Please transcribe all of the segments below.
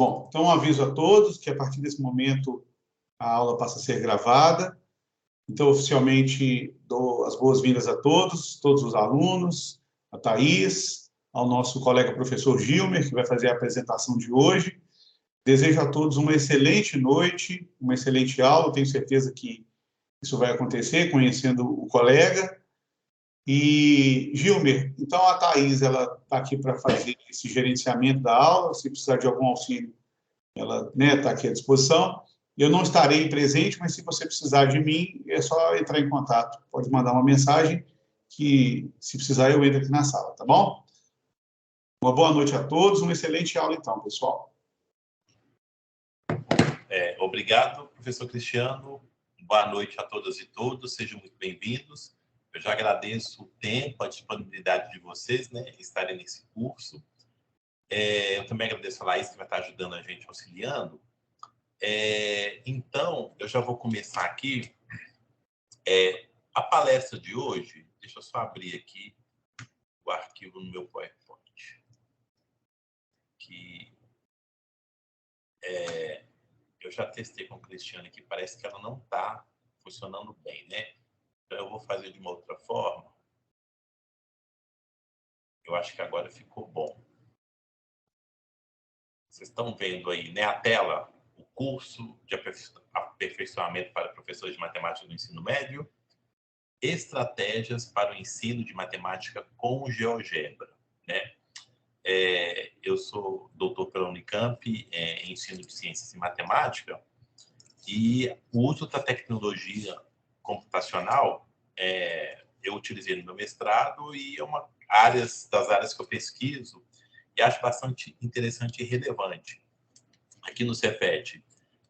Bom, então um aviso a todos que a partir desse momento a aula passa a ser gravada. Então, oficialmente, dou as boas-vindas a todos os alunos, a Thaís, ao nosso colega professor Gilmer, que vai fazer a apresentação de hoje. Desejo a todos uma excelente noite, uma excelente aula. Tenho certeza que isso vai acontecer, conhecendo o colega. E, Gilmer, então a Thaís, ela está aqui para fazer esse gerenciamento da aula. Se precisar de algum auxílio, ela está aqui à disposição. Eu não estarei presente, mas se você precisar de mim, é só entrar em contato. Pode mandar uma mensagem que, se precisar, eu entro aqui na sala, tá bom? Uma boa noite a todos, uma excelente aula então, pessoal. Obrigado, professor Cristiano. Boa noite a todas e todos, sejam muito bem-vindos. Eu já agradeço o tempo, a disponibilidade de vocês, né, estarem nesse curso. Eu também agradeço a Laís, que vai estar ajudando a gente, auxiliando. Então, eu já vou começar aqui. A palestra de hoje, deixa eu só abrir aqui o arquivo no meu PowerPoint. Que eu já testei com a Cristiane aqui, parece que ela não está funcionando bem, né? Então, eu vou fazer de uma outra forma. Eu acho que agora ficou bom. Vocês estão vendo aí, né, a tela, o curso de aperfeiçoamento para professores de matemática do ensino médio, estratégias para o ensino de matemática com GeoGebra, né? Eu sou doutor pela Unicamp em ensino de ciências e matemática, e o uso da tecnologia computacional eu utilizei no meu mestrado, e é uma das áreas que eu pesquiso e acho bastante interessante e relevante. Aqui no Cefet,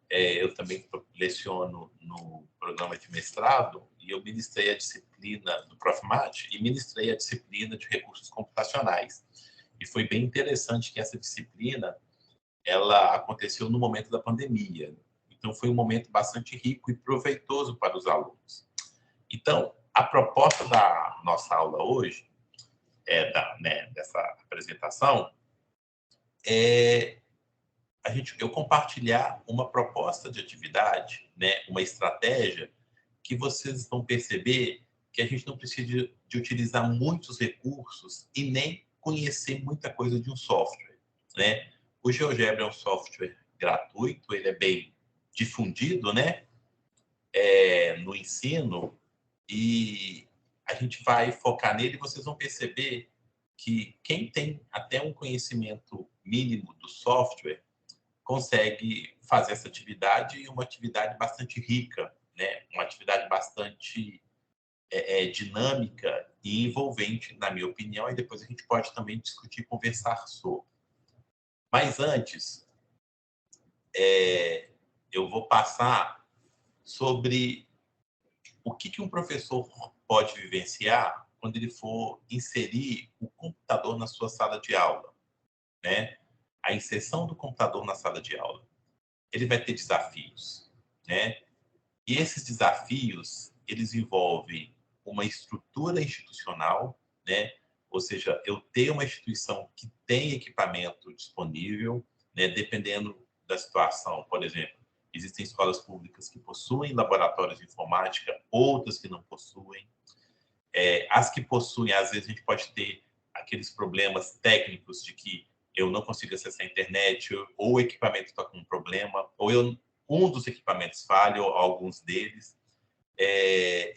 eu também leciono no programa de mestrado, e eu ministrei a disciplina do Profmat e ministrei a disciplina de recursos computacionais. E foi bem interessante que essa disciplina ela aconteceu no momento da pandemia. Então, foi um momento bastante rico e proveitoso para os alunos. Então, a proposta da nossa aula hoje, dessa apresentação, eu compartilhar uma proposta de atividade, né, uma estratégia que vocês vão perceber que a gente não precisa de utilizar muitos recursos e nem conhecer muita coisa de um software, né? O GeoGebra é um software gratuito, ele é bem difundido, né, no ensino, e a gente vai focar nele, e vocês vão perceber que quem tem até um conhecimento mínimo do software consegue fazer essa atividade, e uma atividade bastante rica, né? Uma atividade bastante dinâmica e envolvente, na minha opinião, e depois a gente pode também discutir e conversar sobre. Mas antes, eu vou passar sobre o que um professor pode vivenciar quando ele for inserir o computador na sua sala de aula, né? A inserção do computador na sala de aula. Ele vai ter desafios, né? E esses desafios, eles envolvem uma estrutura institucional, né? Ou seja, eu ter uma instituição que tem equipamento disponível, né? Dependendo da situação. Por exemplo, existem escolas públicas que possuem laboratórios de informática, outras que não possuem. As que possuem, às vezes a gente pode ter aqueles problemas técnicos de que eu não consigo acessar a internet, ou o equipamento está com um problema, ou um dos equipamentos falha, ou alguns deles.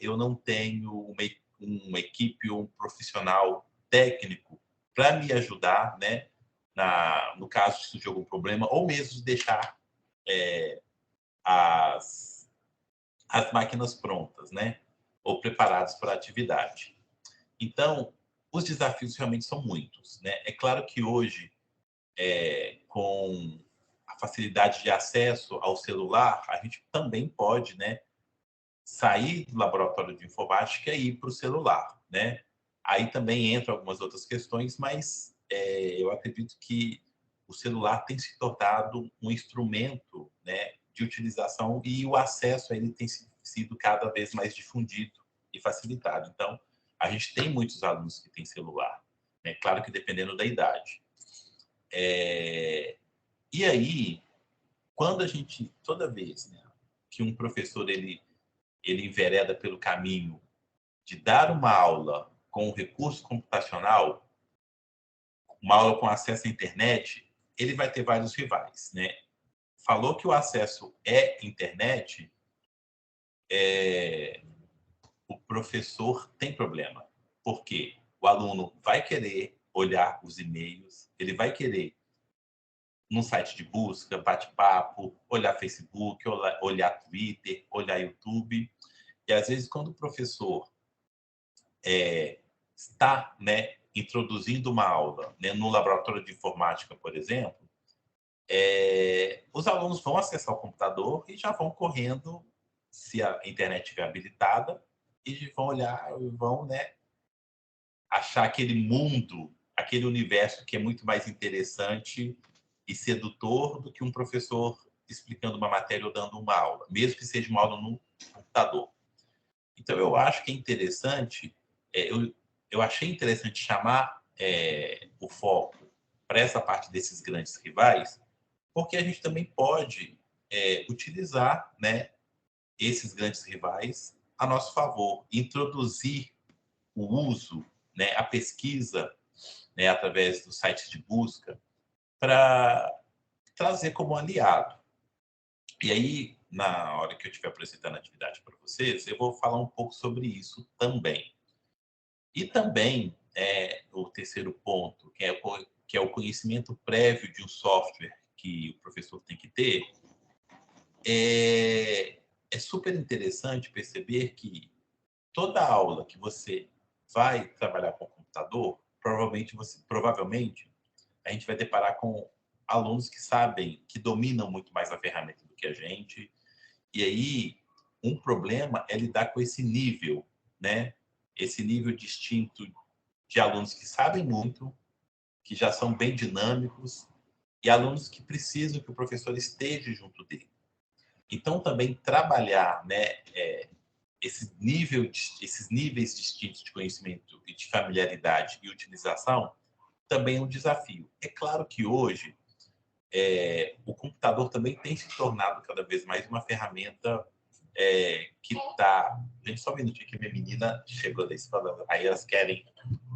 Eu não tenho uma equipe ou um profissional técnico para me ajudar, né, no caso de surgir algum problema, ou mesmo de deixar as máquinas prontas, né, ou preparadas para a atividade. Então, os desafios realmente são muitos, né? É claro que hoje, com a facilidade de acesso ao celular, a gente também pode, né, sair do laboratório de informática e ir para o celular, né? Aí também entram algumas outras questões, mas eu acredito que o celular tem se tornado um instrumento, né, de utilização, e o acesso a ele tem sido cada vez mais difundido e facilitado. Então, a gente tem muitos alunos que têm celular, né? Claro que dependendo da idade. E aí, toda vez, né, que um professor ele envereda pelo caminho de dar uma aula com recurso computacional, uma aula com acesso à internet, ele vai ter vários rivais, né? Falou que o acesso é internet, o professor tem problema. Por quê? O aluno vai querer olhar os e-mails, ele vai querer num site de busca, bate-papo, olhar Facebook, olhar Twitter, olhar YouTube. E às vezes, quando o professor está, né, introduzindo uma aula, né, no laboratório de informática, por exemplo, os alunos vão acessar o computador e já vão correndo, se a internet estiver habilitada, e vão olhar, vão, né, achar aquele mundo, aquele universo que é muito mais interessante e sedutor do que um professor explicando uma matéria ou dando uma aula, mesmo que seja uma aula no computador. Então, eu acho que é interessante, eu achei interessante chamar o foco para essa parte desses grandes rivais, porque a gente também pode utilizar, né, esses grandes rivais a nosso favor, introduzir o uso, né, a pesquisa, né, através dos sites de busca, para trazer como aliado. E aí, na hora que eu estiver apresentando a atividade para vocês, eu vou falar um pouco sobre isso também. E também, o terceiro ponto, que é o conhecimento prévio de um software que o professor tem que ter, é super interessante perceber que toda aula que você vai trabalhar com o computador, provavelmente a gente vai deparar com alunos que sabem, que dominam muito mais a ferramenta do que a gente. E aí, um problema é lidar com esse nível, né? Esse nível distinto de alunos que sabem muito, que já são bem dinâmicos, e alunos que precisam que o professor esteja junto dele. Então, também trabalhar, né, esses níveis distintos de conhecimento e de familiaridade e utilização também é um desafio. É claro que hoje o computador também tem se tornado cada vez mais uma ferramenta que está... Gente, só um minutinho que minha menina chegou da escola, aí elas querem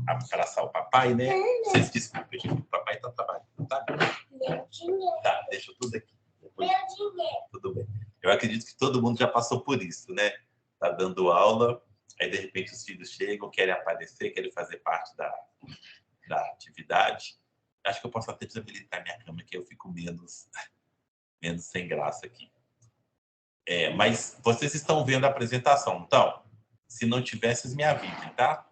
abraçar o papai, né? Vocês desculpem, gente, o papai está trabalhando, tá? Meu dinheiro. Tá, deixa tudo aqui. Depois... Meu dinheiro. Tudo bem. Eu acredito que todo mundo já passou por isso, né? Tá dando aula, aí de repente os filhos chegam, querem aparecer, querem fazer parte da atividade. Acho que eu posso até desabilitar minha câmera, que eu fico menos sem graça aqui. Mas vocês estão vendo a apresentação, então, se não tiver, vocês me avisem, tá?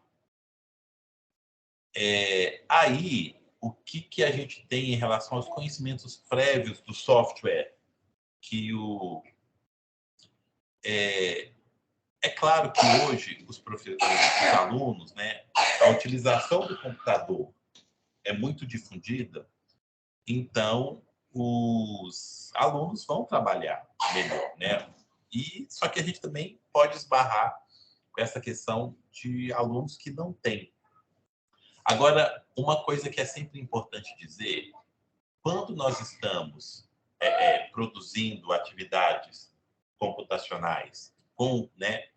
Aí, o que a gente tem em relação aos conhecimentos prévios do software? Que é claro que hoje os alunos, né, a utilização do computador é muito difundida, então os alunos vão trabalhar melhor, né? Só que a gente também pode esbarrar com essa questão de alunos que não têm. Agora, uma coisa que é sempre importante dizer, quando nós estamos produzindo atividades computacionais, né,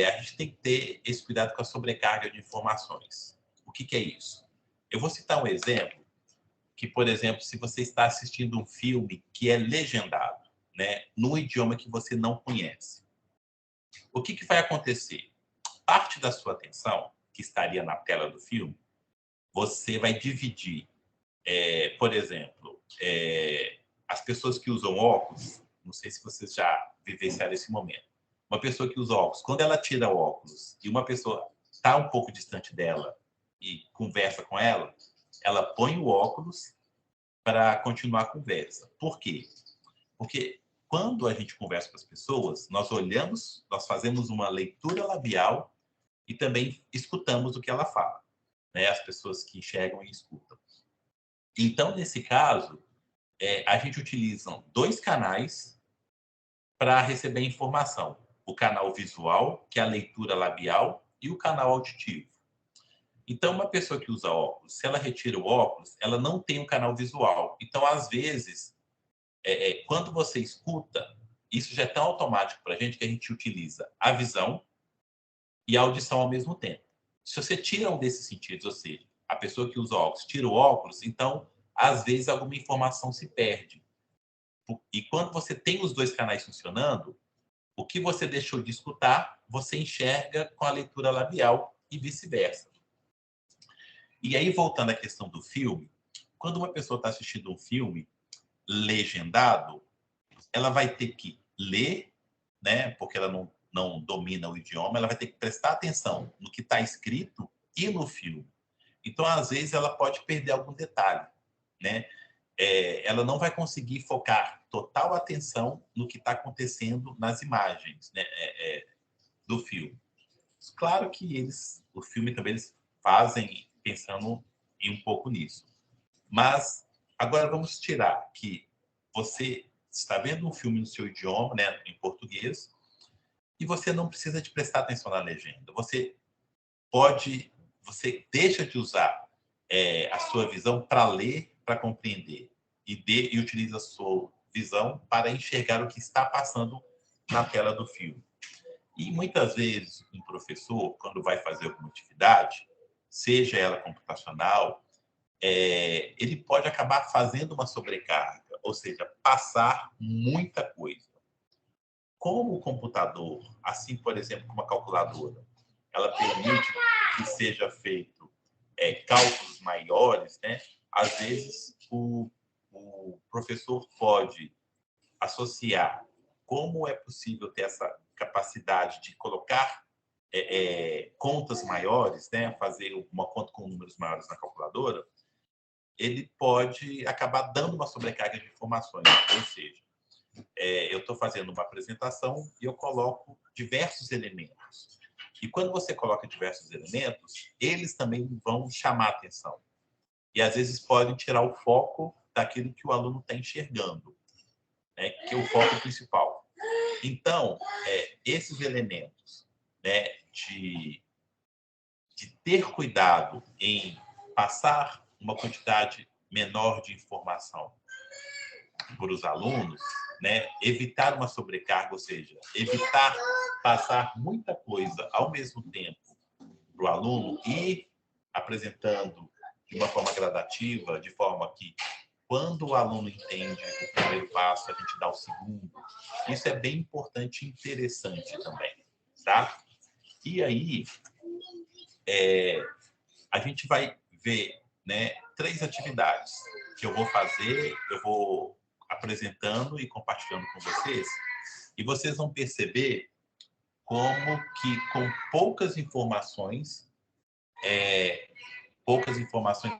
a gente tem que ter esse cuidado com a sobrecarga de informações. O que é isso? Eu vou citar um exemplo, que, por exemplo, se você está assistindo um filme que é legendado, né, num idioma que você não conhece, o que vai acontecer? Parte da sua atenção, que estaria na tela do filme, você vai dividir, por exemplo, as pessoas que usam óculos, não sei se vocês já vivenciaram esse momento, uma pessoa que usa óculos, quando ela tira o óculos e uma pessoa está um pouco distante dela e conversa com ela, ela põe o óculos para continuar a conversa. Por quê? Porque quando a gente conversa com as pessoas, nós olhamos, nós fazemos uma leitura labial e também escutamos o que ela fala, né? As pessoas que enxergam e escutam. Então, nesse caso, a gente utiliza dois canais para receber informação. O canal visual, que é a leitura labial, e o canal auditivo. Então, uma pessoa que usa óculos, se ela retira o óculos, ela não tem um canal visual. Então, às vezes, quando você escuta, isso já é tão automático para a gente que a gente utiliza a visão e a audição ao mesmo tempo. Se você tira um desses sentidos, ou seja, a pessoa que usa óculos tira o óculos, então, às vezes, alguma informação se perde. E quando você tem os dois canais funcionando, o que você deixou de escutar, você enxerga com a leitura labial e vice-versa. E aí, voltando à questão do filme, quando uma pessoa está assistindo um filme legendado, ela vai ter que ler, né, porque ela não domina o idioma, ela vai ter que prestar atenção no que está escrito e no filme. Então, às vezes, ela pode perder algum detalhe, né? Ela não vai conseguir focar total atenção no que está acontecendo nas imagens, né, do filme. Claro que o filme também eles fazem pensando em um pouco nisso. Mas agora vamos tirar que você está vendo um filme no seu idioma, né, em português, e você não precisa de prestar atenção na legenda. Você deixa de usar a sua visão para ler, para compreender, e utiliza a sua visão para enxergar o que está passando na tela do filme. E muitas vezes um professor, quando vai fazer alguma atividade, seja ela computacional, ele pode acabar fazendo uma sobrecarga, ou seja, passar muita coisa. Como o computador, assim, por exemplo, como a calculadora, ela permite que seja feito cálculos maiores, né? Às vezes o professor pode associar como é possível ter essa capacidade de colocar contas maiores, né? Fazer uma conta com números maiores na calculadora, ele pode acabar dando uma sobrecarga de informações. Ou seja, eu estou fazendo uma apresentação e eu coloco diversos elementos. E quando você coloca diversos elementos, eles também vão chamar a atenção. E às vezes podem tirar o foco daquilo que o aluno está enxergando, né, que é o foco principal. Então, esses elementos, né, de ter cuidado em passar uma quantidade menor de informação para os alunos, né, evitar uma sobrecarga, ou seja, evitar passar muita coisa ao mesmo tempo para o aluno e apresentando de uma forma gradativa, de forma que quando o aluno entende o primeiro passo, a gente dá o segundo. Isso é bem importante e interessante também, tá? E aí, a gente vai ver, né, 3 atividades que eu vou fazer, eu vou apresentando e compartilhando com vocês, e vocês vão perceber como que com poucas informações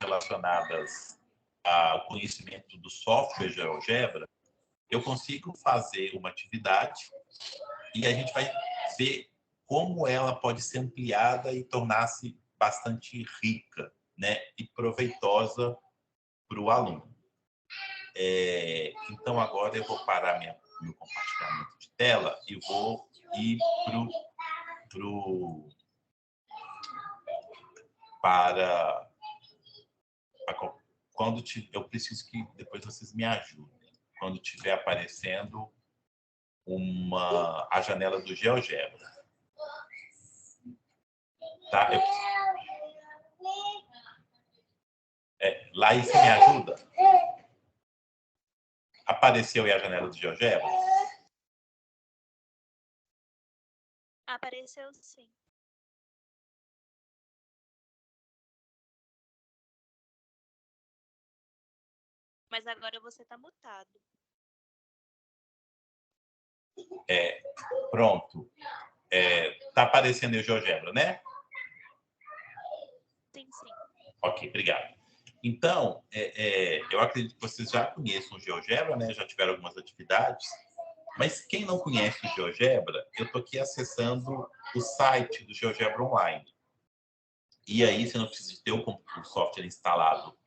relacionadas ao conhecimento do software GeoGebra, eu consigo fazer uma atividade e a gente vai ver como ela pode ser ampliada e tornar-se bastante rica, né, e proveitosa para o aluno. Então, agora eu vou parar meu compartilhamento de tela e vou ir para quando eu preciso que depois vocês me ajudem. Quando estiver aparecendo a janela do GeoGebra. Tá? Laís, você me ajuda? Apareceu aí a janela do GeoGebra? Apareceu sim. Mas agora você está mutado. Pronto. Tá aparecendo aí o GeoGebra, né? Sim, sim. Ok, obrigado. Então, eu acredito que vocês já conheçam o GeoGebra, né? Já tiveram algumas atividades. Mas quem não conhece o GeoGebra, eu estou aqui acessando o site do GeoGebra Online. E aí você não precisa ter o software instalado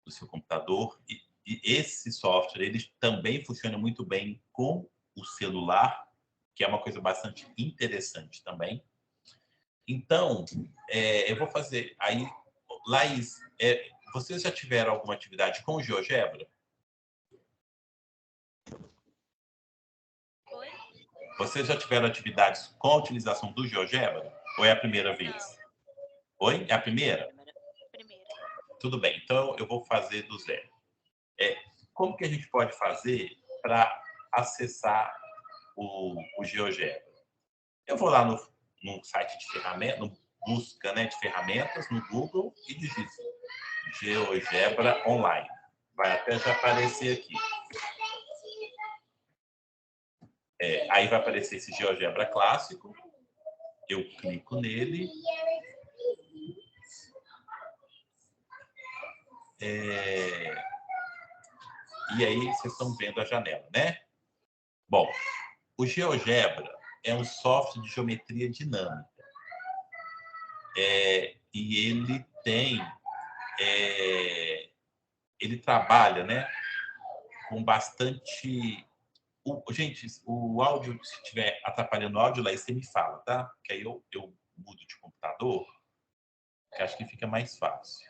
no seu computador. E esse software ele também funciona muito bem com o celular, que é uma coisa bastante interessante também. Então, eu vou fazer... Aí Laís, vocês já tiveram alguma atividade com GeoGebra? Oi? Vocês já tiveram atividades com a utilização do GeoGebra? Ou é a primeira vez? Não. Oi? É a primeira? Primeira. Tudo bem, então eu vou fazer do zero. Como que a gente pode fazer para acessar o GeoGebra? Eu vou lá no site de ferramentas, no busca, né, de ferramentas no Google e digito GeoGebra Online. Vai até já aparecer aqui. Aí vai aparecer esse GeoGebra clássico. Eu clico nele. E aí vocês estão vendo a janela, né? Bom, o GeoGebra é um software de geometria dinâmica. E ele tem... ele trabalha, né, com bastante... gente, o áudio, se estiver atrapalhando o áudio, lá você me fala, tá? Que aí eu mudo de computador, que acho que fica mais fácil.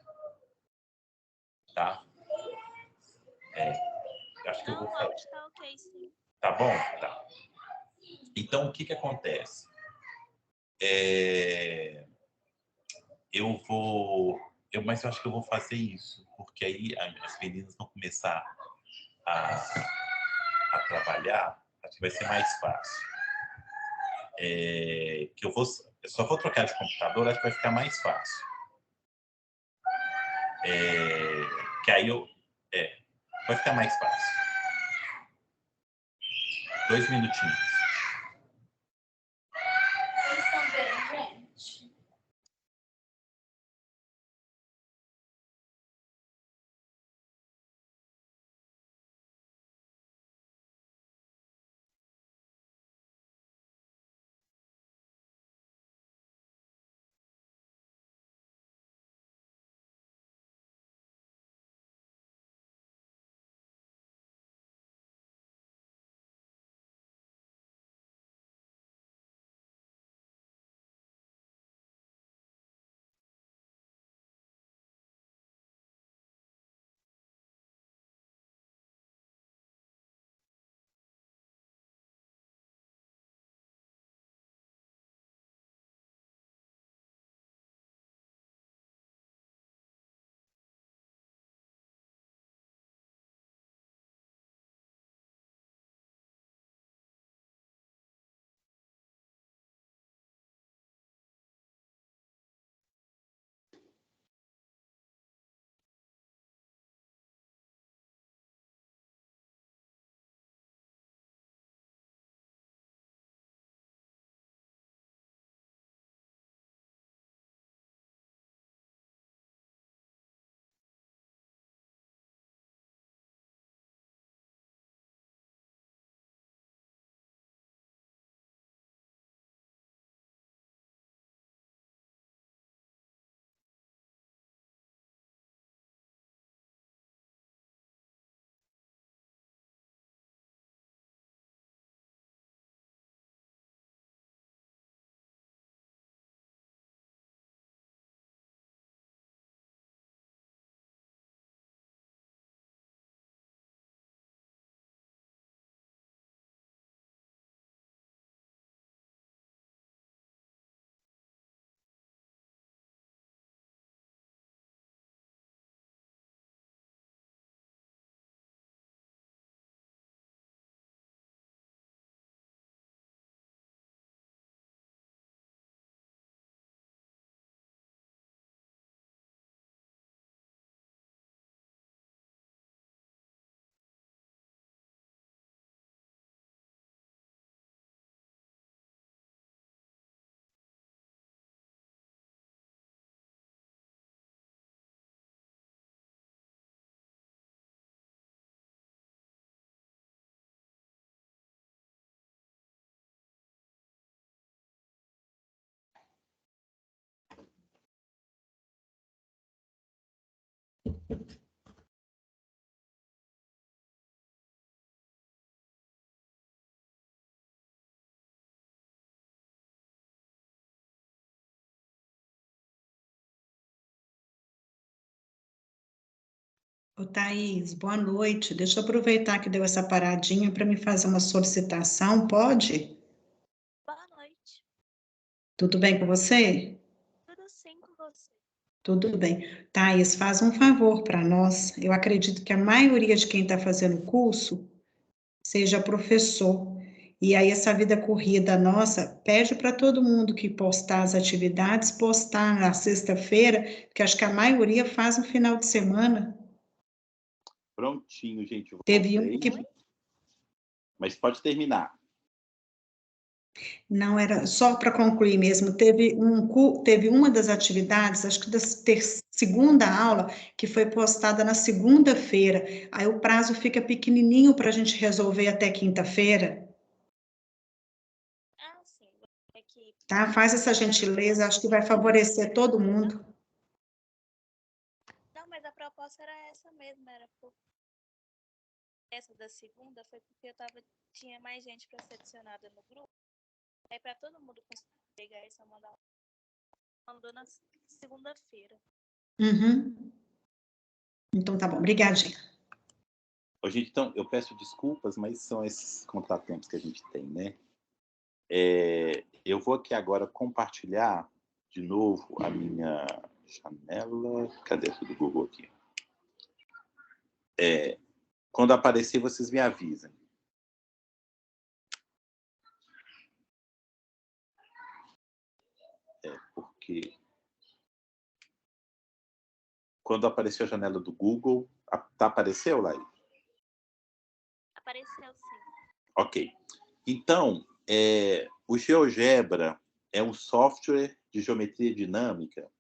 Tá? Acho que eu vou Não, o falar. áudio tá ok, sim. Tá bom? Tá. Então, o que acontece? Mas eu acho que eu vou fazer isso, porque aí as meninas vão começar a trabalhar, acho que vai ser mais fácil. Eu só vou trocar de computador, acho que vai ficar mais fácil. Que aí vai ficar mais fácil. 2 minutinhos. Ô, Thaís, boa noite. Deixa eu aproveitar que deu essa paradinha para me fazer uma solicitação, pode? Boa noite. Tudo bem com você? Tudo sim com você. Tudo bem. Thaís, faz um favor para nós. Eu acredito que a maioria de quem está fazendo o curso seja professor. E aí, essa vida corrida nossa, pede para todo mundo que postar as atividades, postar na sexta-feira, porque acho que a maioria faz no final de semana. Prontinho, gente. Eu Teve um voltei, que mas pode terminar. não era só para concluir mesmo, teve uma das atividades, acho que da segunda aula, que foi postada na segunda-feira. Aí o prazo fica pequenininho para a gente resolver até quinta-feira, Ah, sim. É que tá? Faz essa gentileza, acho que vai favorecer todo mundo. não, mas a proposta era essa mesmo, era por essa da segunda foi porque tinha mais gente para ser adicionada no grupo. Aí para todo mundo conseguir pegar essa mandou na segunda-feira. Uhum. Então tá bom, obrigadinha. Ô, gente, então, eu peço desculpas, mas são esses contratempos que a gente tem, né? Eu vou aqui agora compartilhar de novo a minha janela. Cadê essa do Google aqui? Quando aparecer, vocês me avisem. Porque quando apareceu a janela do Google, apareceu lá? Apareceu sim. Ok. Então, o GeoGebra é um software de geometria dinâmica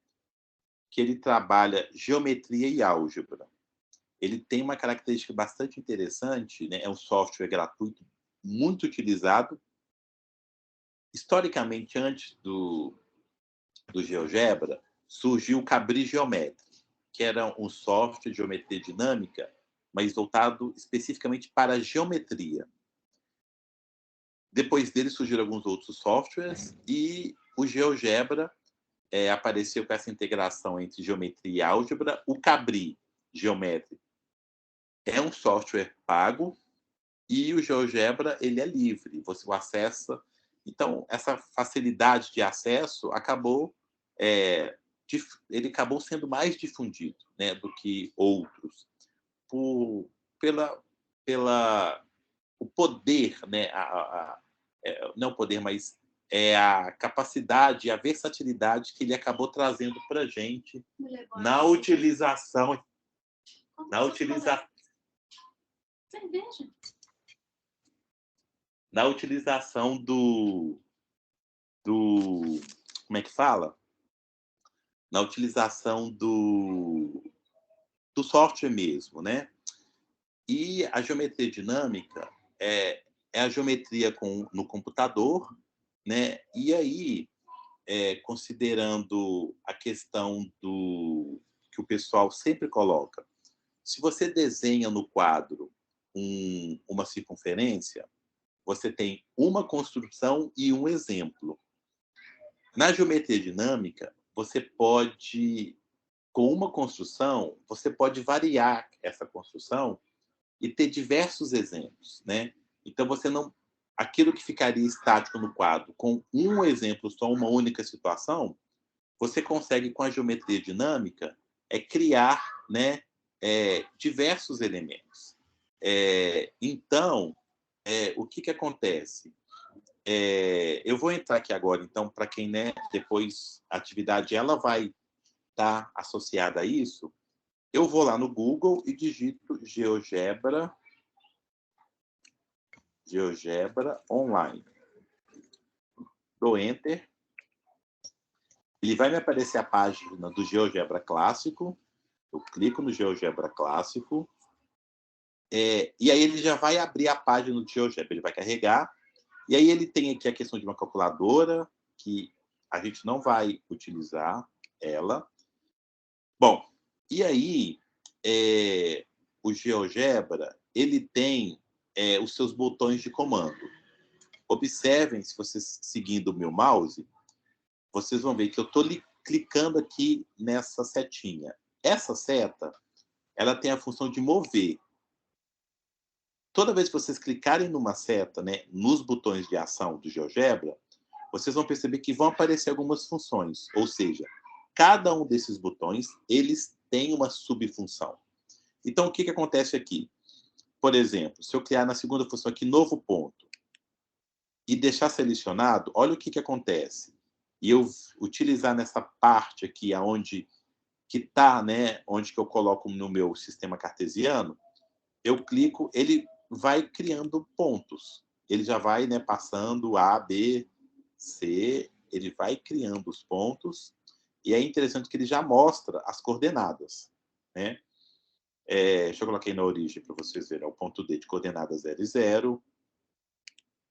que ele trabalha geometria e álgebra. Ele tem uma característica bastante interessante, né? É um software gratuito, muito utilizado. Historicamente, antes do GeoGebra, surgiu o Cabri Geometry, que era um software de geometria dinâmica, mas voltado especificamente para a geometria. Depois dele surgiram alguns outros softwares e o GeoGebra apareceu com essa integração entre geometria e álgebra. O Cabri Geometry é um software pago e o GeoGebra ele é livre, você o acessa. Então, essa facilidade de acesso ele acabou sendo mais difundido, né, do que outros, pela o poder, né, não o poder, mas a capacidade, a versatilidade que ele acabou trazendo para a gente na utilização, na utilização do como é que fala? Na utilização do software mesmo, né? E a geometria dinâmica é a geometria no computador, né? E aí, considerando a questão que o pessoal sempre coloca, se você desenha no quadro uma circunferência, você tem uma construção e um exemplo. Na geometria dinâmica, com uma construção, você pode variar essa construção e ter diversos exemplos, né? Então aquilo que ficaria estático no quadro com um exemplo só, uma única situação, você consegue com a geometria dinâmica criar, né, diversos elementos. Então, o que acontece? Eu vou entrar aqui agora, então, para quem, né, depois a atividade ela vai estar associada a isso. Eu vou lá no Google e digito GeoGebra online. Dou Enter. Ele vai me aparecer a página do GeoGebra Clássico. Eu clico no GeoGebra Clássico. E aí ele já vai abrir a página do GeoGebra. Ele vai carregar. E aí ele tem aqui a questão de uma calculadora, que a gente não vai utilizar ela. Bom, e aí o GeoGebra ele tem os seus botões de comando. Observem, se vocês seguindo o meu mouse, vocês vão ver que eu estou clicando aqui nessa setinha. Essa seta ela tem a função de mover. Toda vez que vocês clicarem numa seta, né, nos botões de ação do GeoGebra, vocês vão perceber que vão aparecer algumas funções. Ou seja, cada um desses botões, eles têm uma subfunção. Então, o que acontece aqui? Por exemplo, se eu criar na segunda função aqui, novo ponto, e deixar selecionado, olha o que acontece. E eu utilizar nessa parte aqui, onde que está, né, onde que eu coloco no meu sistema cartesiano, eu clico, ele vai criando pontos. Ele já vai, né, passando A, B, C, ele vai criando os pontos, e é interessante que ele já mostra as coordenadas, né? Deixa eu colocar aí na origem para vocês verem. O ponto D de coordenadas 0 e 0,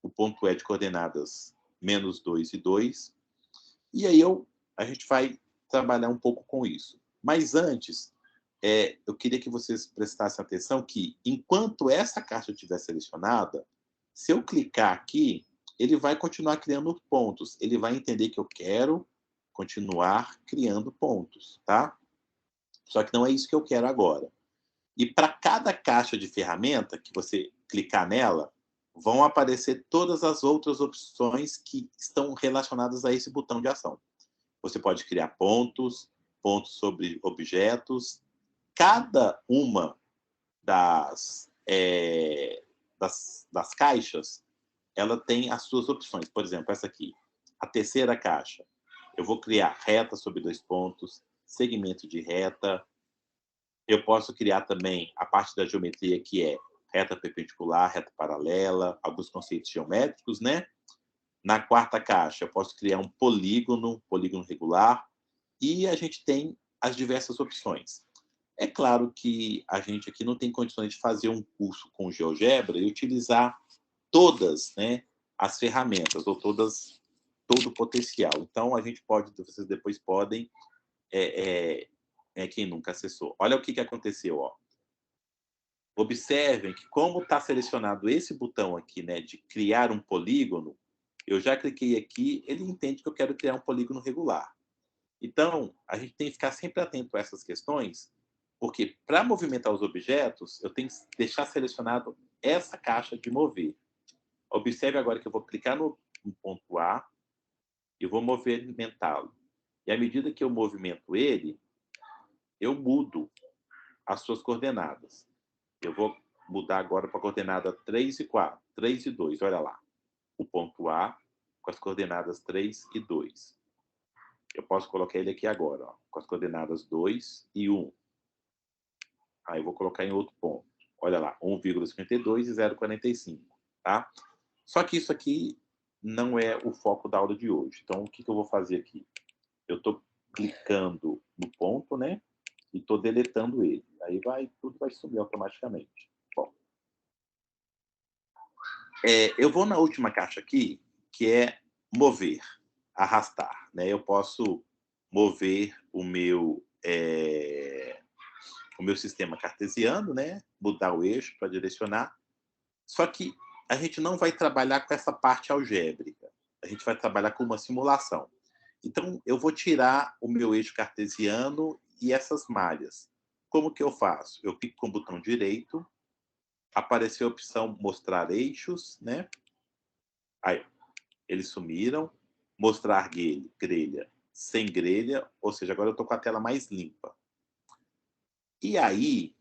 o ponto E de coordenadas -2 e 2, e aí a gente vai trabalhar um pouco com isso. Mas antes, eu queria que vocês prestassem atenção que, enquanto essa caixa estiver selecionada, se eu clicar aqui, ele vai continuar criando pontos. Ele vai entender que eu quero continuar criando pontos, tá? Só que não é isso que eu quero agora. E para cada caixa de ferramenta que você clicar nela, vão aparecer todas as outras opções que estão relacionadas a esse botão de ação. Você pode criar pontos, pontos sobre objetos. Cada uma das caixas, ela tem as suas opções. Por exemplo, essa aqui, a terceira caixa. Eu vou criar reta sobre 2 pontos, segmento de reta. Eu posso criar também a parte da geometria, que é reta perpendicular, reta paralela, alguns conceitos geométricos, né? Na quarta caixa, eu posso criar um polígono regular, e a gente tem as diversas opções. É claro que a gente aqui não tem condições de fazer um curso com GeoGebra e utilizar todas, né, as ferramentas, ou todo o potencial. Então, vocês depois podem, quem nunca acessou. Olha o que aconteceu, ó. Observem que, como está selecionado esse botão aqui, né, de criar um polígono, eu já cliquei aqui, ele entende que eu quero criar um polígono regular. Então, a gente tem que ficar sempre atento a essas questões, porque para movimentar os objetos, eu tenho que deixar selecionado essa caixa de mover. Observe agora que eu vou clicar no ponto A e vou movimentá-lo. E à medida que eu movimento ele, eu mudo as suas coordenadas. Eu vou mudar agora para a coordenada 3 e 4, 3 e 2, olha lá. O ponto A com as coordenadas 3 e 2. Eu posso colocar ele aqui agora, ó, com as coordenadas 2 e 1. Aí eu vou colocar em outro ponto. Olha lá, 1,52 e 0,45, tá? Só que isso aqui não é o foco da aula de hoje. Então, o que eu vou fazer aqui? Eu estou clicando no ponto, né? E estou deletando ele. Aí tudo vai sumir automaticamente. Bom, eu vou na última caixa aqui, que é mover, arrastar, né? Eu posso mover o meu sistema cartesiano, né? Mudar o eixo para direcionar. Só que a gente não vai trabalhar com essa parte algébrica. A gente vai trabalhar com uma simulação. Então, eu vou tirar o meu eixo cartesiano e essas malhas. Como que eu faço? Eu clico com o botão direito, apareceu a opção mostrar eixos, né? Aí, eles sumiram. Mostrar grelha sem grelha, ou seja, agora eu estou com a tela mais limpa. E aí,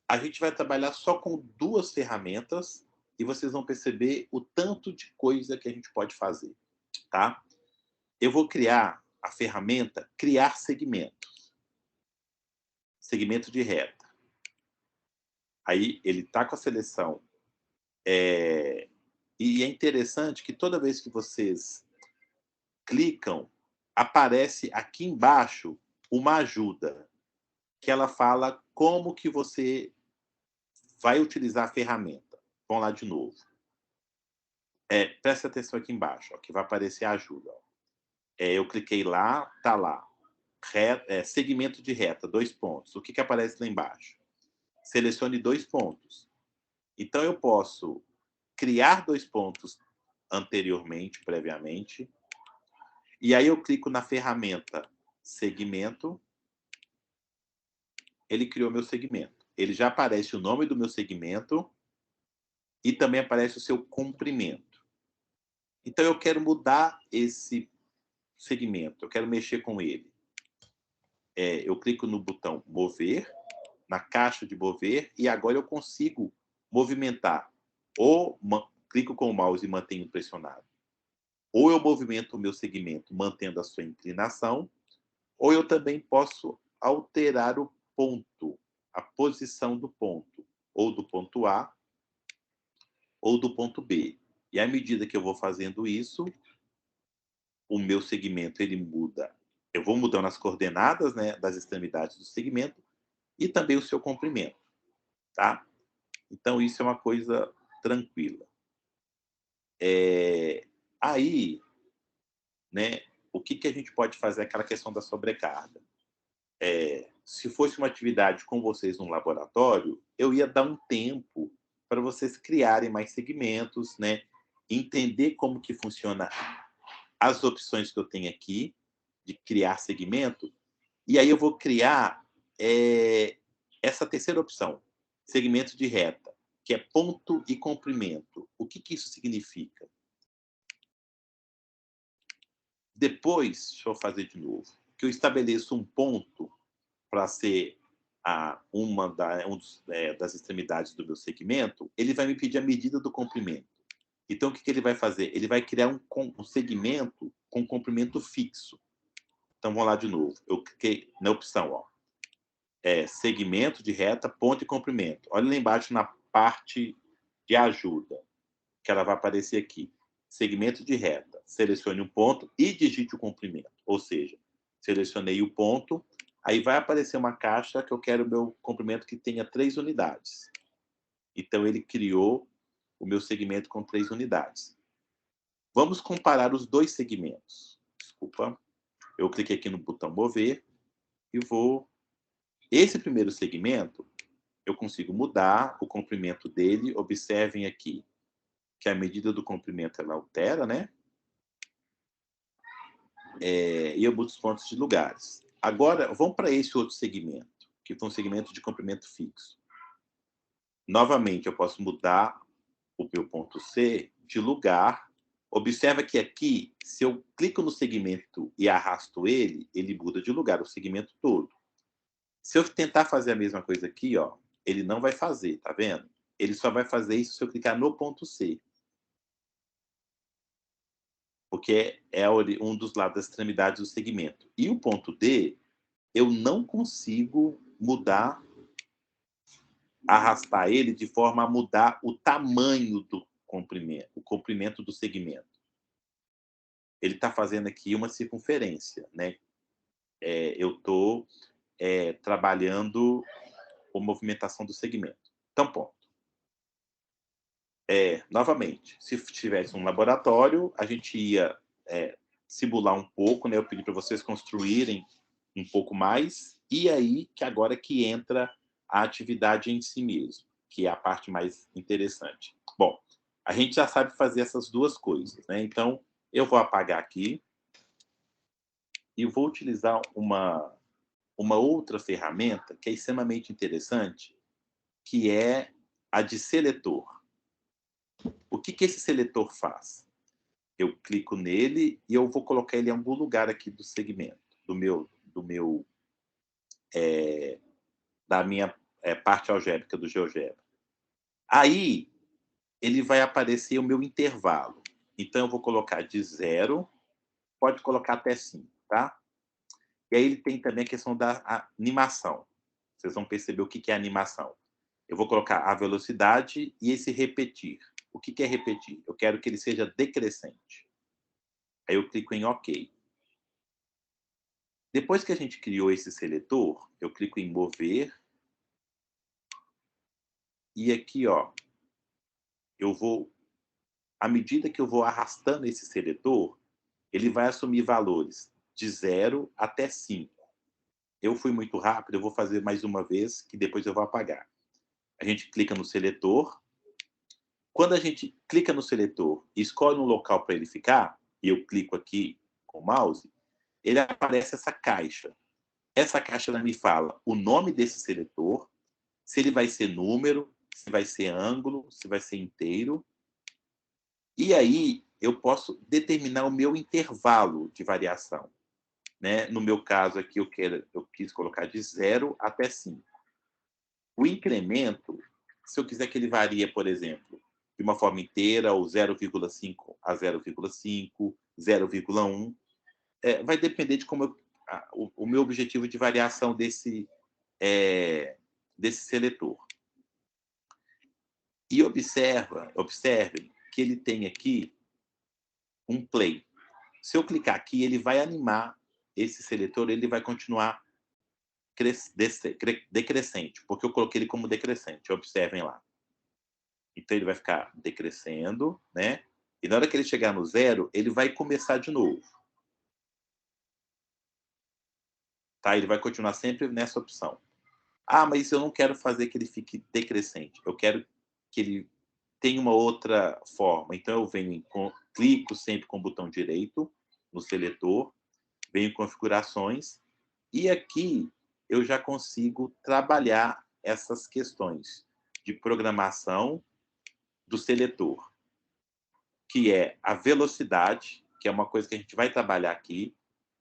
a gente vai trabalhar só com 2 ferramentas e vocês vão perceber o tanto de coisa que a gente pode fazer, tá? Eu vou criar a ferramenta criar segmentos. Segmento de reta. Aí ele está com a seleção. E é interessante que toda vez que vocês clicam, aparece aqui embaixo uma ajuda, que ela fala como que você vai utilizar a ferramenta. Vamos lá de novo. Presta atenção aqui embaixo, ó, que vai aparecer a ajuda. Ó. Eu cliquei lá, tá lá. Segmento de reta, 2 pontos. O que aparece lá embaixo? Selecione 2 pontos. Então, eu posso criar 2 pontos anteriormente, previamente. E aí eu clico na ferramenta segmento. ele criou meu segmento. Ele já aparece o nome do meu segmento e também aparece o seu comprimento. Então, eu quero mudar esse segmento, eu quero mexer com ele. Eu clico no botão mover, na caixa de mover, e agora eu consigo movimentar. Ou clico com o mouse e mantenho pressionado. Ou eu movimento o meu segmento mantendo a sua inclinação, ou eu também posso alterar o ponto, a posição do ponto, ou do ponto A, ou do ponto B. E à medida que eu vou fazendo isso, o meu segmento ele muda. Eu vou mudando as coordenadas, né, das extremidades do segmento e também o seu comprimento, tá? Então, isso é uma coisa tranquila. Aí, né, o que a gente pode fazer é aquela questão da sobrecarga. Se fosse uma atividade com vocês no laboratório, eu ia dar um tempo para vocês criarem mais segmentos, né? Entender como que funciona as opções que eu tenho aqui de criar segmento, e aí eu vou criar essa terceira opção, segmento de reta, que é ponto e comprimento. O que isso significa? Depois, deixa eu fazer de novo, que eu estabeleço um ponto para ser das extremidades do meu segmento, ele vai me pedir a medida do comprimento. Então, o que ele vai fazer? Ele vai criar um segmento com comprimento fixo. Então, vamos lá de novo. Eu cliquei na opção, ó. Segmento de reta, ponto e comprimento. Olha lá embaixo na parte de ajuda, que ela vai aparecer aqui. Segmento de reta. Selecione um ponto e digite o comprimento. Ou seja, selecionei o ponto, aí vai aparecer uma caixa que eu quero o meu comprimento que tenha 3 unidades. Então, ele criou o meu segmento com 3 unidades. Vamos comparar os dois segmentos. Desculpa. Eu cliquei aqui no botão mover e vou... Esse primeiro segmento, eu consigo mudar o comprimento dele. Observem aqui que a medida do comprimento ela altera, né? E eu mudo os pontos de lugares. Agora, vamos para esse outro segmento, que foi um segmento de comprimento fixo. Novamente, eu posso mudar o meu ponto C de lugar. Observa que aqui, se eu clico no segmento e arrasto ele, ele muda de lugar, o segmento todo. Se eu tentar fazer a mesma coisa aqui, ó, ele não vai fazer, tá vendo? Ele só vai fazer isso se eu clicar no ponto C. Porque é um dos lados das extremidades do segmento. E o ponto D, eu não consigo mudar, arrastar ele de forma a mudar o tamanho do comprimento, o comprimento do segmento. Ele está fazendo aqui uma circunferência, né? Eu estou trabalhando com movimentação do segmento. Então, ponto. Novamente, se tivesse um laboratório, a gente ia simular um pouco, né? Eu pedi para vocês construírem um pouco mais, e aí que agora que entra a atividade em si mesmo, que é a parte mais interessante. Bom, a gente já sabe fazer essas duas coisas, né? Então, eu vou apagar aqui e vou utilizar uma outra ferramenta que é extremamente interessante, que é a de seletor. O que esse seletor faz? Eu clico nele e eu vou colocar ele em algum lugar aqui do segmento, da minha parte algébrica do GeoGebra. Aí, ele vai aparecer o meu intervalo. Então, eu vou colocar de 0, pode colocar até 5, tá? E aí, ele tem também a questão da animação. Vocês vão perceber o que é animação. Eu vou colocar a velocidade e esse repetir. O que é repetir? Eu quero que ele seja decrescente. Aí eu clico em OK. Depois que a gente criou esse seletor, eu clico em mover. E aqui, ó, à medida que eu vou arrastando esse seletor, ele vai assumir valores de 0 até 5. Eu fui muito rápido, eu vou fazer mais uma vez, que depois eu vou apagar. A gente clica no seletor. Quando a gente clica no seletor e escolhe um local para ele ficar, e eu clico aqui com o mouse, ele aparece essa caixa. Essa caixa ela me fala o nome desse seletor, se ele vai ser número, se vai ser ângulo, se vai ser inteiro. E aí eu posso determinar o meu intervalo de variação. Né? No meu caso aqui, eu quis colocar de 0 até 5. O incremento, se eu quiser que ele varie, por exemplo, de uma forma inteira, ou 0,5 a 0,5, 0,1, vai depender de como o meu objetivo de variação desse seletor. E observem que ele tem aqui um play. Se eu clicar aqui, ele vai animar esse seletor, ele vai continuar decrescente, porque eu coloquei ele como decrescente. Observem lá. Então, ele vai ficar decrescendo, né? E na hora que ele chegar no 0, ele vai começar de novo. Tá? Ele vai continuar sempre nessa opção. Ah, mas eu não quero fazer que ele fique decrescente. Eu quero que ele tenha uma outra forma. Então, eu venho clico sempre com o botão direito no seletor, venho em configurações, e aqui eu já consigo trabalhar essas questões de programação do seletor, que é a velocidade, que é uma coisa que a gente vai trabalhar aqui.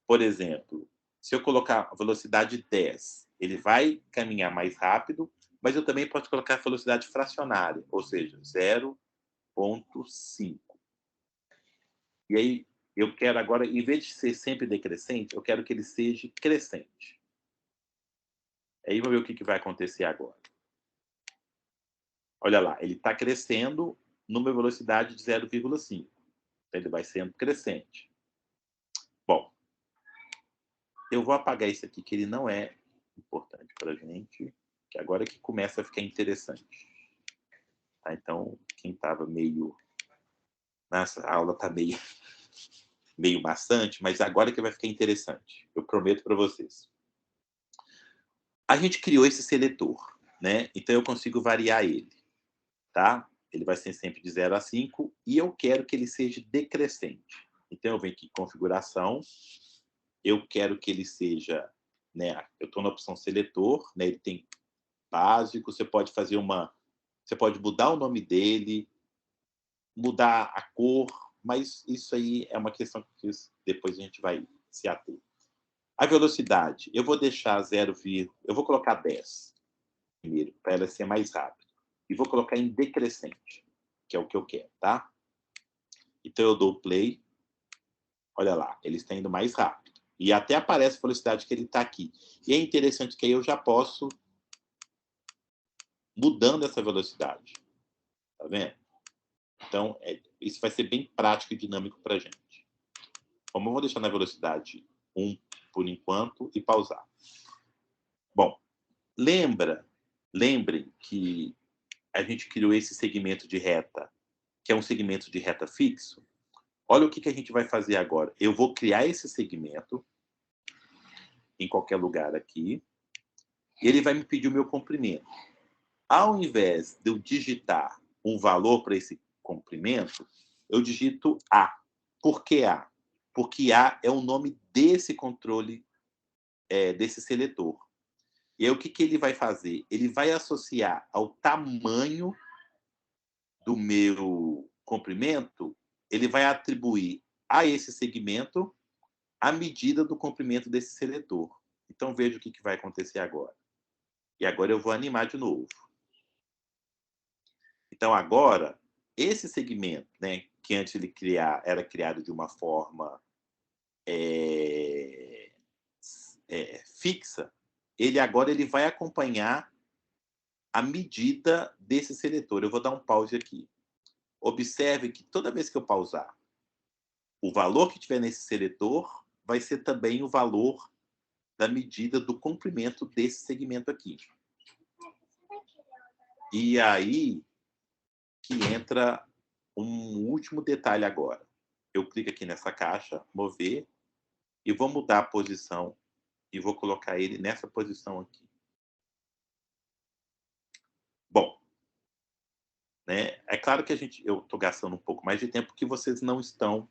Por exemplo, se eu colocar a velocidade 10, ele vai caminhar mais rápido, mas eu também posso colocar a velocidade fracionária, ou seja, 0,5. E aí, eu quero agora, em vez de ser sempre decrescente, eu quero que ele seja crescente. Aí, vamos ver o que vai acontecer agora. Olha lá, ele está crescendo numa velocidade de 0,5. Então, ele vai sendo crescente. Bom, eu vou apagar isso aqui, que ele não é importante para a gente, que agora é que começa a ficar interessante. Tá? Então, quem estava meio... Nossa, a aula está meio maçante, mas agora que vai ficar interessante. Eu prometo para vocês. A gente criou esse seletor, né? Então, eu consigo variar ele. Tá? Ele vai ser sempre de 0 a 5 e eu quero que ele seja decrescente. Então, eu venho aqui em configuração, eu quero que ele seja, né? Eu estou na opção seletor, né? Ele tem básico, você pode mudar o nome dele, mudar a cor, mas isso aí é uma questão que depois a gente vai se ater. A velocidade, eu vou deixar 0, eu vou colocar 10 primeiro, para ela ser mais rápida. E vou colocar em decrescente, que é o que eu quero, tá? Então, eu dou play. Olha lá, ele está indo mais rápido. E até aparece a velocidade que ele está aqui. E é interessante que aí eu já posso mudando essa velocidade. Tá vendo? Então, isso vai ser bem prático e dinâmico para a gente. Bom, eu vou deixar na velocidade 1 por enquanto e pausar. Bom, lembrem que a gente criou esse segmento de reta, que é um segmento de reta fixo. Olha o que a gente vai fazer agora. Eu vou criar esse segmento em qualquer lugar aqui, e ele vai me pedir o meu comprimento. Ao invés de eu digitar um valor para esse comprimento, eu digito A. Por que A? Porque A é o nome desse controle, desse seletor. E aí, o que ele vai fazer? Ele vai associar ao tamanho do meu comprimento, ele vai atribuir a esse segmento a medida do comprimento desse seletor. Então, veja o que vai acontecer agora. E agora eu vou animar de novo. Então, agora, esse segmento, né, que antes ele era criado de uma forma fixa, agora ele vai acompanhar a medida desse seletor. Eu vou dar um pause aqui. Observe que toda vez que eu pausar, o valor que tiver nesse seletor vai ser também o valor da medida do comprimento desse segmento aqui. E aí que entra um último detalhe agora. Eu clico aqui nessa caixa, mover, e vou mudar a posição e vou colocar ele nessa posição aqui. Bom, né? É claro que eu estou gastando um pouco mais de tempo que vocês não estão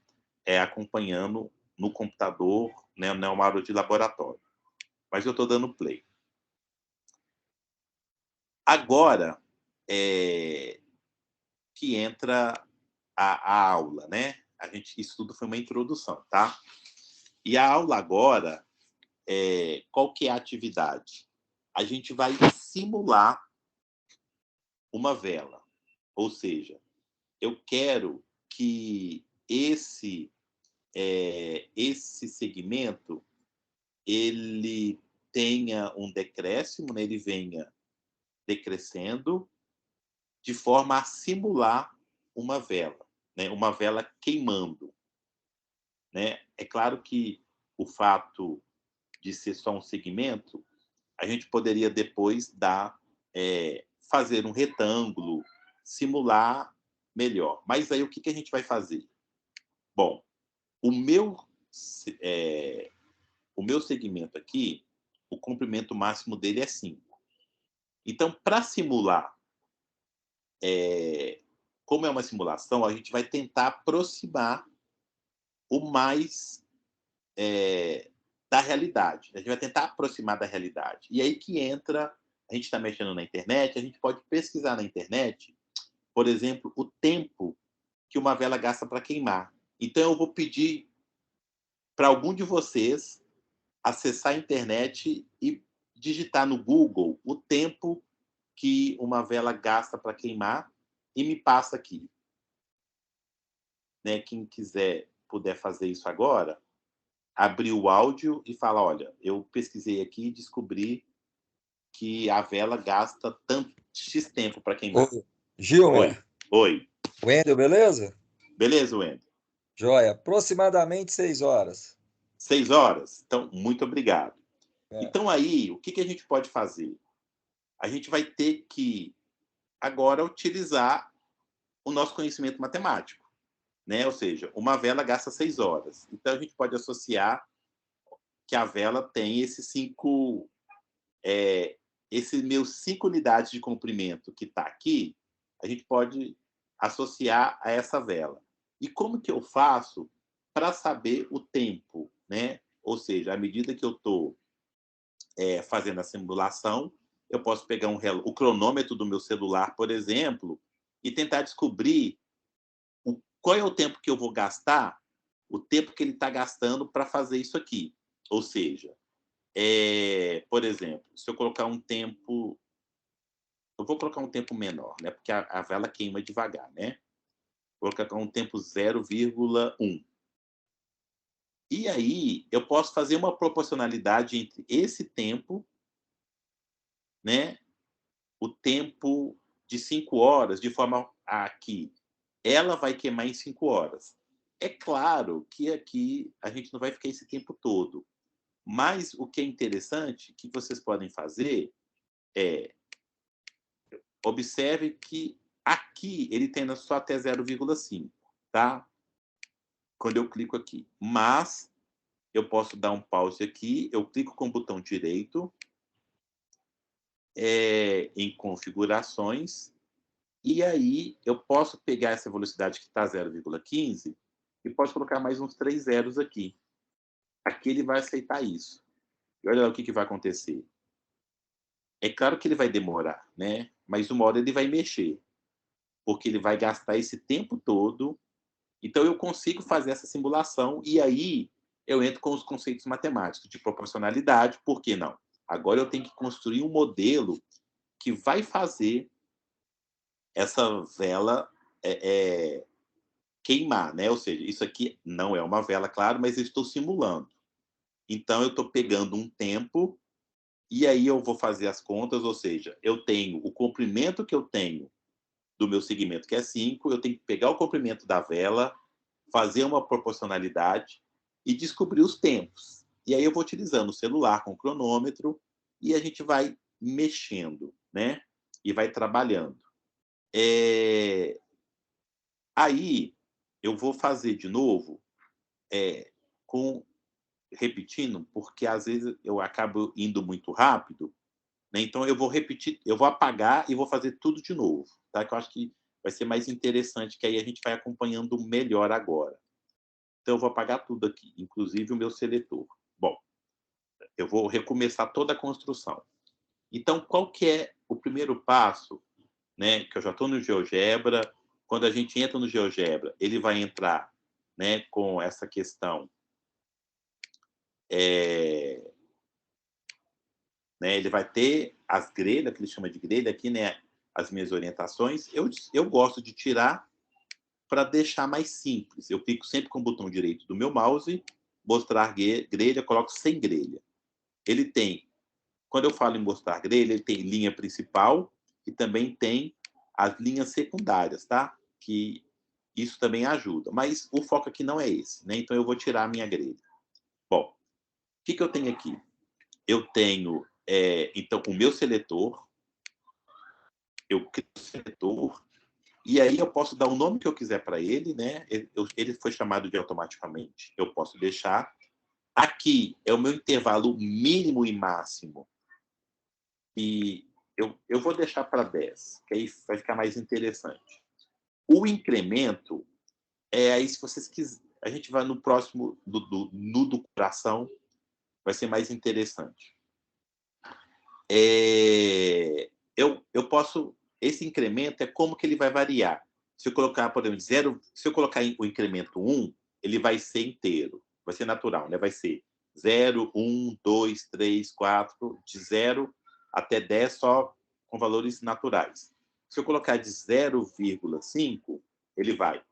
acompanhando no computador, né? Não é uma aula de laboratório. mas eu estou dando play. Agora que entra a aula, né? Isso tudo foi uma introdução, tá? E a aula agora, qual que é a atividade? A gente vai simular uma vela. Ou seja, eu quero que esse segmento ele tenha um decréscimo, né? Ele venha decrescendo de forma a simular uma vela, né? Uma vela queimando, né? É claro que o fato de ser só um segmento, a gente poderia depois fazer um retângulo, simular melhor. Mas aí o que a gente vai fazer? Bom, o meu segmento aqui, o comprimento máximo dele é 5. Então, para simular, como é uma simulação, a gente vai tentar aproximar o mais da realidade. A gente vai tentar aproximar da realidade. E aí que entra, a gente está mexendo na internet, a gente pode pesquisar na internet, por exemplo, o tempo que uma vela gasta para queimar. Então, eu vou pedir para algum de vocês acessar a internet e digitar no Google o tempo que uma vela gasta para queimar e me passa aqui. Né? Quem puder fazer isso agora, abrir o áudio e falar, olha, eu pesquisei aqui e descobri que a vela gasta tanto X tempo para queimar. Ô, Gilmer. Oi. Wendel, beleza? Beleza, Wendel. Joia. Aproximadamente 6 horas. 6 horas? Então, muito obrigado. Então, aí, o que a gente pode fazer? A gente vai ter que, agora, utilizar o nosso conhecimento matemático. Né? Ou seja, uma vela gasta 6 horas. Então, a gente pode associar que a vela tem esses 5 unidades de comprimento que está aqui, a gente pode associar a essa vela. E como que eu faço para saber o tempo? Né? Ou seja, à medida que eu estou fazendo a simulação, eu posso pegar o cronômetro do meu celular, por exemplo, e tentar descobrir qual é o tempo que eu vou gastar, o tempo que ele está gastando para fazer isso aqui. Ou seja, por exemplo, se eu colocar um tempo... Eu vou colocar um tempo menor, né? Porque a vela queima devagar, né? Vou colocar um tempo 0,1. E aí, eu posso fazer uma proporcionalidade entre esse tempo, né? O tempo de 5 horas, de forma a que ela vai queimar em 5 horas. É claro que aqui a gente não vai ficar esse tempo todo. Mas o que é interessante que vocês podem fazer é observe que aqui ele tem só até 0,5, tá? Quando eu clico aqui. Mas eu posso dar um pause aqui, eu clico com o botão direito em configurações, e aí eu posso pegar essa velocidade que está 0,15 e posso colocar mais uns 3 zeros aqui. Aqui ele vai aceitar isso. E olha lá o que vai acontecer. É claro que ele vai demorar, né? Mas uma hora ele vai mexer, porque ele vai gastar esse tempo todo. Então, eu consigo fazer essa simulação e aí eu entro com os conceitos matemáticos de proporcionalidade. Por que não? Agora eu tenho que construir um modelo que vai fazer essa vela queimar, né? Ou seja, isso aqui não é uma vela, claro, mas eu estou simulando. Então, eu estou pegando um tempo e aí eu vou fazer as contas, ou seja, eu tenho o comprimento que eu tenho do meu segmento, que é 5, eu tenho que pegar o comprimento da vela, fazer uma proporcionalidade e descobrir os tempos. E aí eu vou utilizando o celular com o cronômetro e a gente vai mexendo, né? E vai trabalhando. Aí eu vou fazer de novo repetindo, porque às vezes eu acabo indo muito rápido, né? Então eu vou repetir, eu vou apagar e vou fazer tudo de novo, tá? Que eu acho que vai ser mais interessante, que aí a gente vai acompanhando melhor agora. Então eu vou apagar tudo aqui, inclusive o meu seletor. Bom, eu vou recomeçar toda a construção. Então, qual que é o primeiro passo, né? Que eu já estou no GeoGebra. Quando a gente entra no GeoGebra, ele vai entrar, né, com essa questão. Né, ele vai ter as grelhas, que ele chama de grelha aqui, né? As minhas orientações. Eu gosto de tirar para deixar mais simples. Eu clico sempre com o botão direito do meu mouse, mostrar grelha, coloco sem grelha. Ele tem, quando eu falo em mostrar grelha, ele tem linha principal e também tem as linhas secundárias, tá? Que isso também ajuda. Mas o foco aqui não é esse, né? Então eu vou tirar a minha grelha. Bom, o que eu tenho aqui? Eu tenho, então, o meu seletor. Eu crio o seletor. E aí eu posso dar o nome que eu quiser para ele, né? Ele foi chamado de automaticamente. Eu posso deixar. Aqui é o meu intervalo mínimo e máximo. E eu vou deixar para 10, que aí vai ficar mais interessante. O incremento aí, se vocês quiserem, a gente vai no próximo do coração, vai ser mais interessante. Eu posso. Esse incremento é como que ele vai variar. Se eu colocar, por exemplo, 0, se eu colocar o incremento 1, ele vai ser inteiro, vai ser natural, né? Vai ser 0, 1, 2, 3, 4, de 0 até 10 só com valores naturais. Se eu colocar de 0,5, ele vai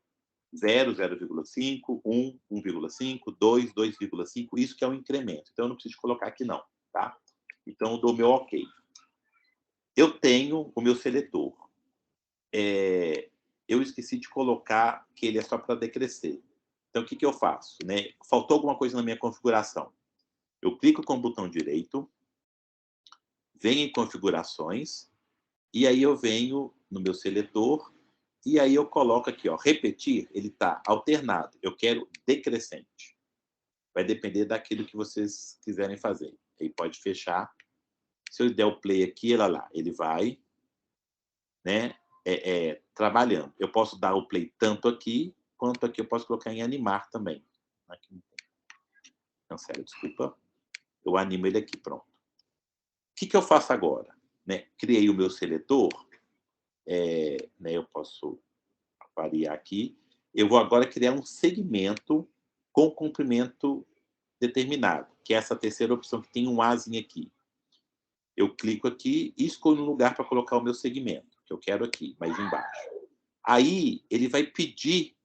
0, 0,5, 1, 1,5, 2, 2,5, isso que é um incremento. Então, eu não preciso colocar aqui não, tá? Então, eu dou meu OK. Eu tenho o meu seletor. Eu esqueci de colocar que ele é só para decrescer. Então, o que eu faço? Né? Faltou alguma coisa na minha configuração. Eu clico com o botão direito, venho em configurações, e aí eu venho no meu seletor, e aí eu coloco aqui, ó, repetir, ele está alternado. Eu quero decrescente. Vai depender daquilo que vocês quiserem fazer. Aí pode fechar. Se eu der o play aqui, ele vai, né, trabalhando. Eu posso dar o play tanto aqui, quanto aqui eu posso colocar em animar também. Aqui não tem. Cancela, desculpa. Eu animo ele aqui, pronto. O que eu faço agora? Né? Criei o meu seletor. Né, eu posso variar aqui. Eu vou agora criar um segmento com comprimento determinado, que é essa terceira opção que tem um azinho aqui. Eu clico aqui e escolho um lugar para colocar o meu segmento, que eu quero aqui, mais embaixo. Aí, ele vai pedir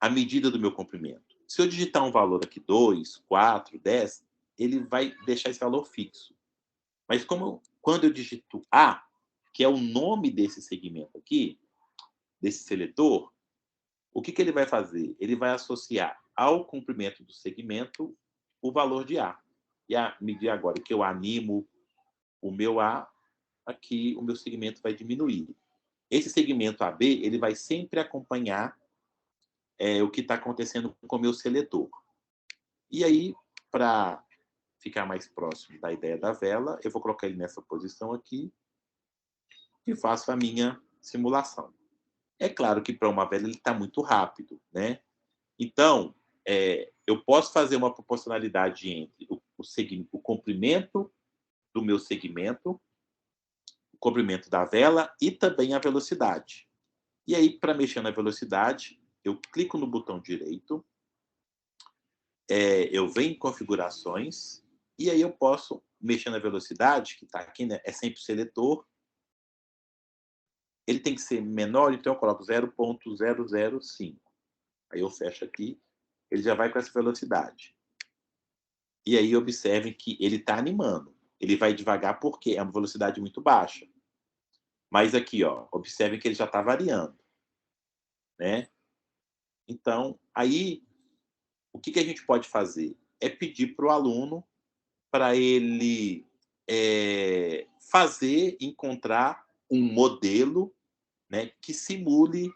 a medida do meu comprimento. Se eu digitar um valor aqui, 2, 4, 10, ele vai deixar esse valor fixo. Mas quando eu digito A, que é o nome desse segmento aqui, desse seletor, o que ele vai fazer? Ele vai associar ao comprimento do segmento o valor de A. E a medir agora que eu animo o meu A, aqui o meu segmento vai diminuir. Esse segmento AB, ele vai sempre acompanhar o que está acontecendo com o meu seletor. E aí, para ficar mais próximo da ideia da vela, eu vou colocar ele nessa posição aqui e faço a minha simulação. É claro que para uma vela ele está muito rápido, né? Então, eu posso fazer uma proporcionalidade entre o comprimento do meu segmento, o comprimento da vela e também a velocidade. E aí, para mexer na velocidade, eu clico no botão direito, eu venho em configurações, e aí eu posso mexer na velocidade, que está aqui, né? É sempre o seletor. Ele tem que ser menor, então eu coloco 0,005. Aí eu fecho aqui, ele já vai com essa velocidade. E aí observem que ele está animando. Ele vai devagar porque é uma velocidade muito baixa. Mas aqui, ó, observem que ele já está variando, né? Então, aí, o que a gente pode fazer? É pedir para o aluno para ele encontrar um modelo, né, que simule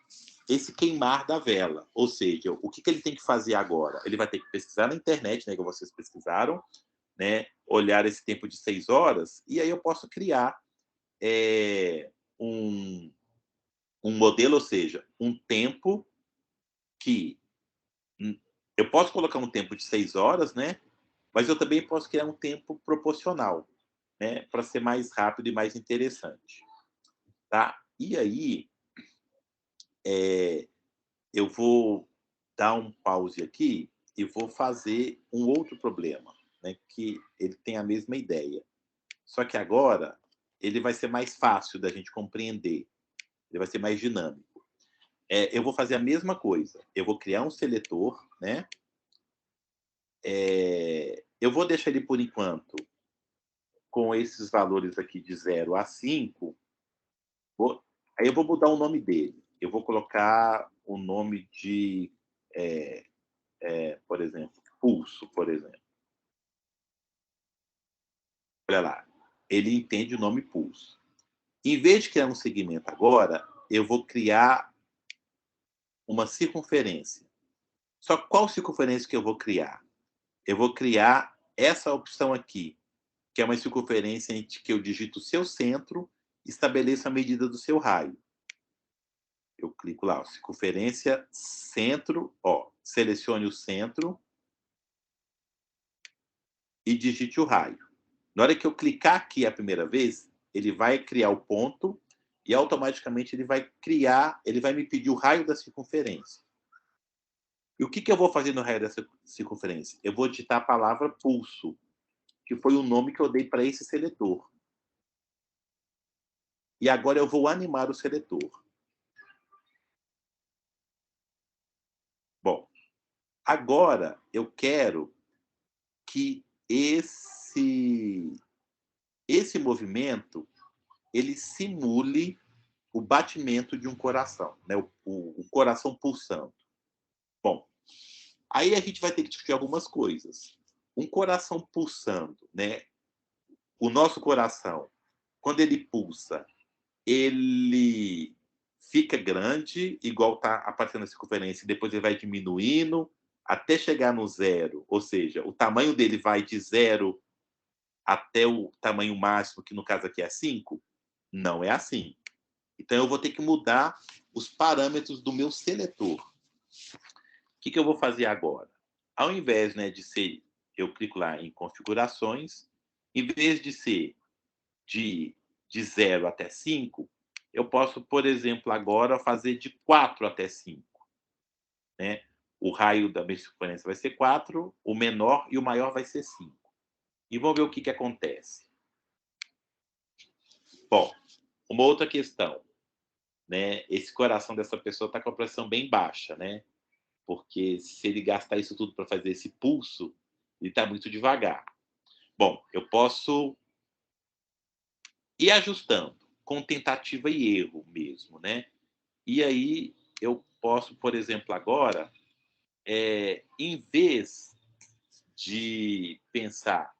esse queimar da vela. Ou seja, o que ele tem que fazer agora? Ele vai ter que pesquisar na internet, né, que vocês pesquisaram, né, olhar esse tempo de 6 horas, e aí eu posso criar um modelo, ou seja, um tempo que eu posso colocar um tempo de 6 horas, né? Mas eu também posso criar um tempo proporcional, né? Para ser mais rápido e mais interessante. Tá? E aí, eu vou dar um pause aqui e vou fazer um outro problema, né? Que ele tem a mesma ideia. Só que agora ele vai ser mais fácil da gente compreender. Ele vai ser mais dinâmico. Eu vou fazer a mesma coisa. Eu vou criar um seletor, né? Eu vou deixar ele, por enquanto, com esses valores aqui de 0 a 5. Aí eu vou mudar o nome dele. Eu vou colocar o nome de, por exemplo, pulso, por exemplo. Olha lá. Ele entende o nome pulso. Em vez de criar um segmento agora, eu vou criar uma circunferência. Só qual circunferência que eu vou criar? Eu vou criar essa opção aqui, que é uma circunferência em que eu digito o seu centro e estabeleço a medida do seu raio. Eu clico lá, ó, circunferência, centro, ó, selecione o centro e digite o raio. Na hora que eu clicar aqui a primeira vez, ele vai criar o ponto e automaticamente ele vai me pedir o raio da circunferência. E o que eu vou fazer no raio dessa circunferência? Eu vou digitar a palavra pulso, que foi o nome que eu dei para esse seletor. E agora eu vou animar o seletor. Bom, agora eu quero que esse movimento ele simule o batimento de um coração, né? O coração pulsando. Bom, aí a gente vai ter que discutir algumas coisas. Um coração pulsando, né? O nosso coração, quando ele pulsa, ele fica grande, igual está aparecendo na circunferência, e depois ele vai diminuindo até chegar no 0. Ou seja, o tamanho dele vai de 0 até o tamanho máximo, que no caso aqui é 5. Não é assim. Então, eu vou ter que mudar os parâmetros do meu seletor. O que eu vou fazer agora? Ao invés, né, de ser, eu clico lá em configurações, em vez de ser de 0 até 5, eu posso, por exemplo, agora fazer de 4 até 5. Né? O raio da minha circunferência vai ser 4, o menor e o maior vai ser 5. E vamos ver o que acontece. Bom, uma outra questão. Né? Esse coração dessa pessoa está com a pressão bem baixa, né? Porque se ele gastar isso tudo para fazer esse pulso, ele está muito devagar. Bom, eu posso ir ajustando, com tentativa e erro mesmo, né? E aí eu posso, por exemplo, agora, em vez de pensar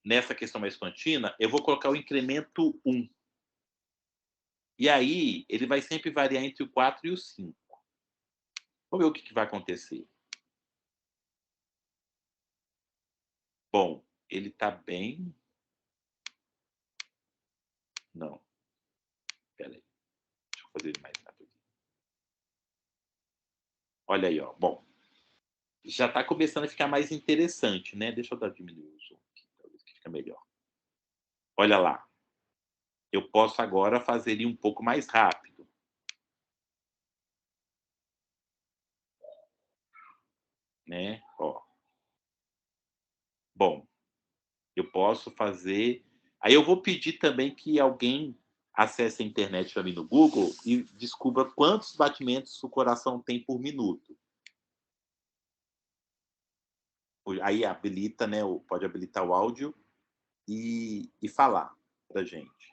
nessa questão mais contínua, eu vou colocar o incremento 1. E aí ele vai sempre variar entre o 4 e o 5. Vamos ver o que vai acontecer. Bom, ele está bem... Não. Espera aí. Deixa eu fazer ele mais rápido. Olha aí, ó. Bom, já está começando a ficar mais interessante, né? Deixa eu diminuir o zoom aqui, talvez que fica melhor. Olha lá. Eu posso agora fazer ele um pouco mais rápido. Né? Ó. Bom, eu posso fazer... Aí eu vou pedir também que alguém acesse a internet para mim no Google e descubra quantos batimentos o coração tem por minuto. Aí habilita, né? Pode habilitar o áudio e falar para a gente.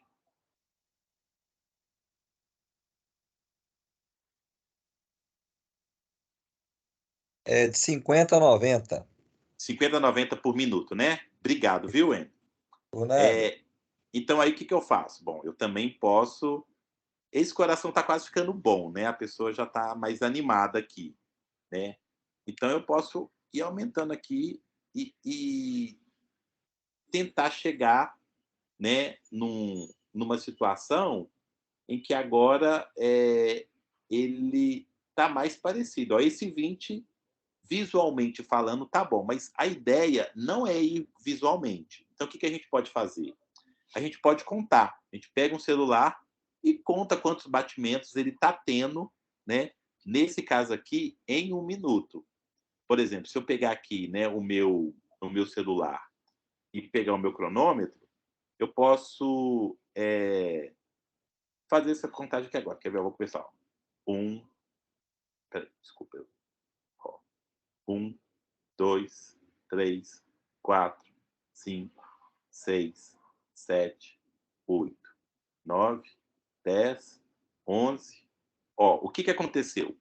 É de 50 a 90. 50 a 90 por minuto, né? Obrigado, viu, Enio? Por nada. Então, aí o que eu faço? Bom, eu também posso... Esse coração está quase ficando bom, né? A pessoa já está mais animada aqui, né? Então, eu posso ir aumentando aqui e tentar chegar, né, numa situação em que agora ele está mais parecido. Ó, esse 20 visualmente falando, tá bom, mas a ideia não é ir visualmente. Então, o que a gente pode fazer? A gente pode contar. A gente pega um celular e conta quantos batimentos ele está tendo, né? Nesse caso aqui, em 1 minuto. Por exemplo, se eu pegar aqui, né, o meu celular e pegar o meu cronômetro, eu posso fazer essa contagem aqui agora. Quer ver? Eu vou começar. Desculpa. 1, 2, 3, 4, 5, 6, 7, 8, 9, 10, 11. Ó, o que aconteceu?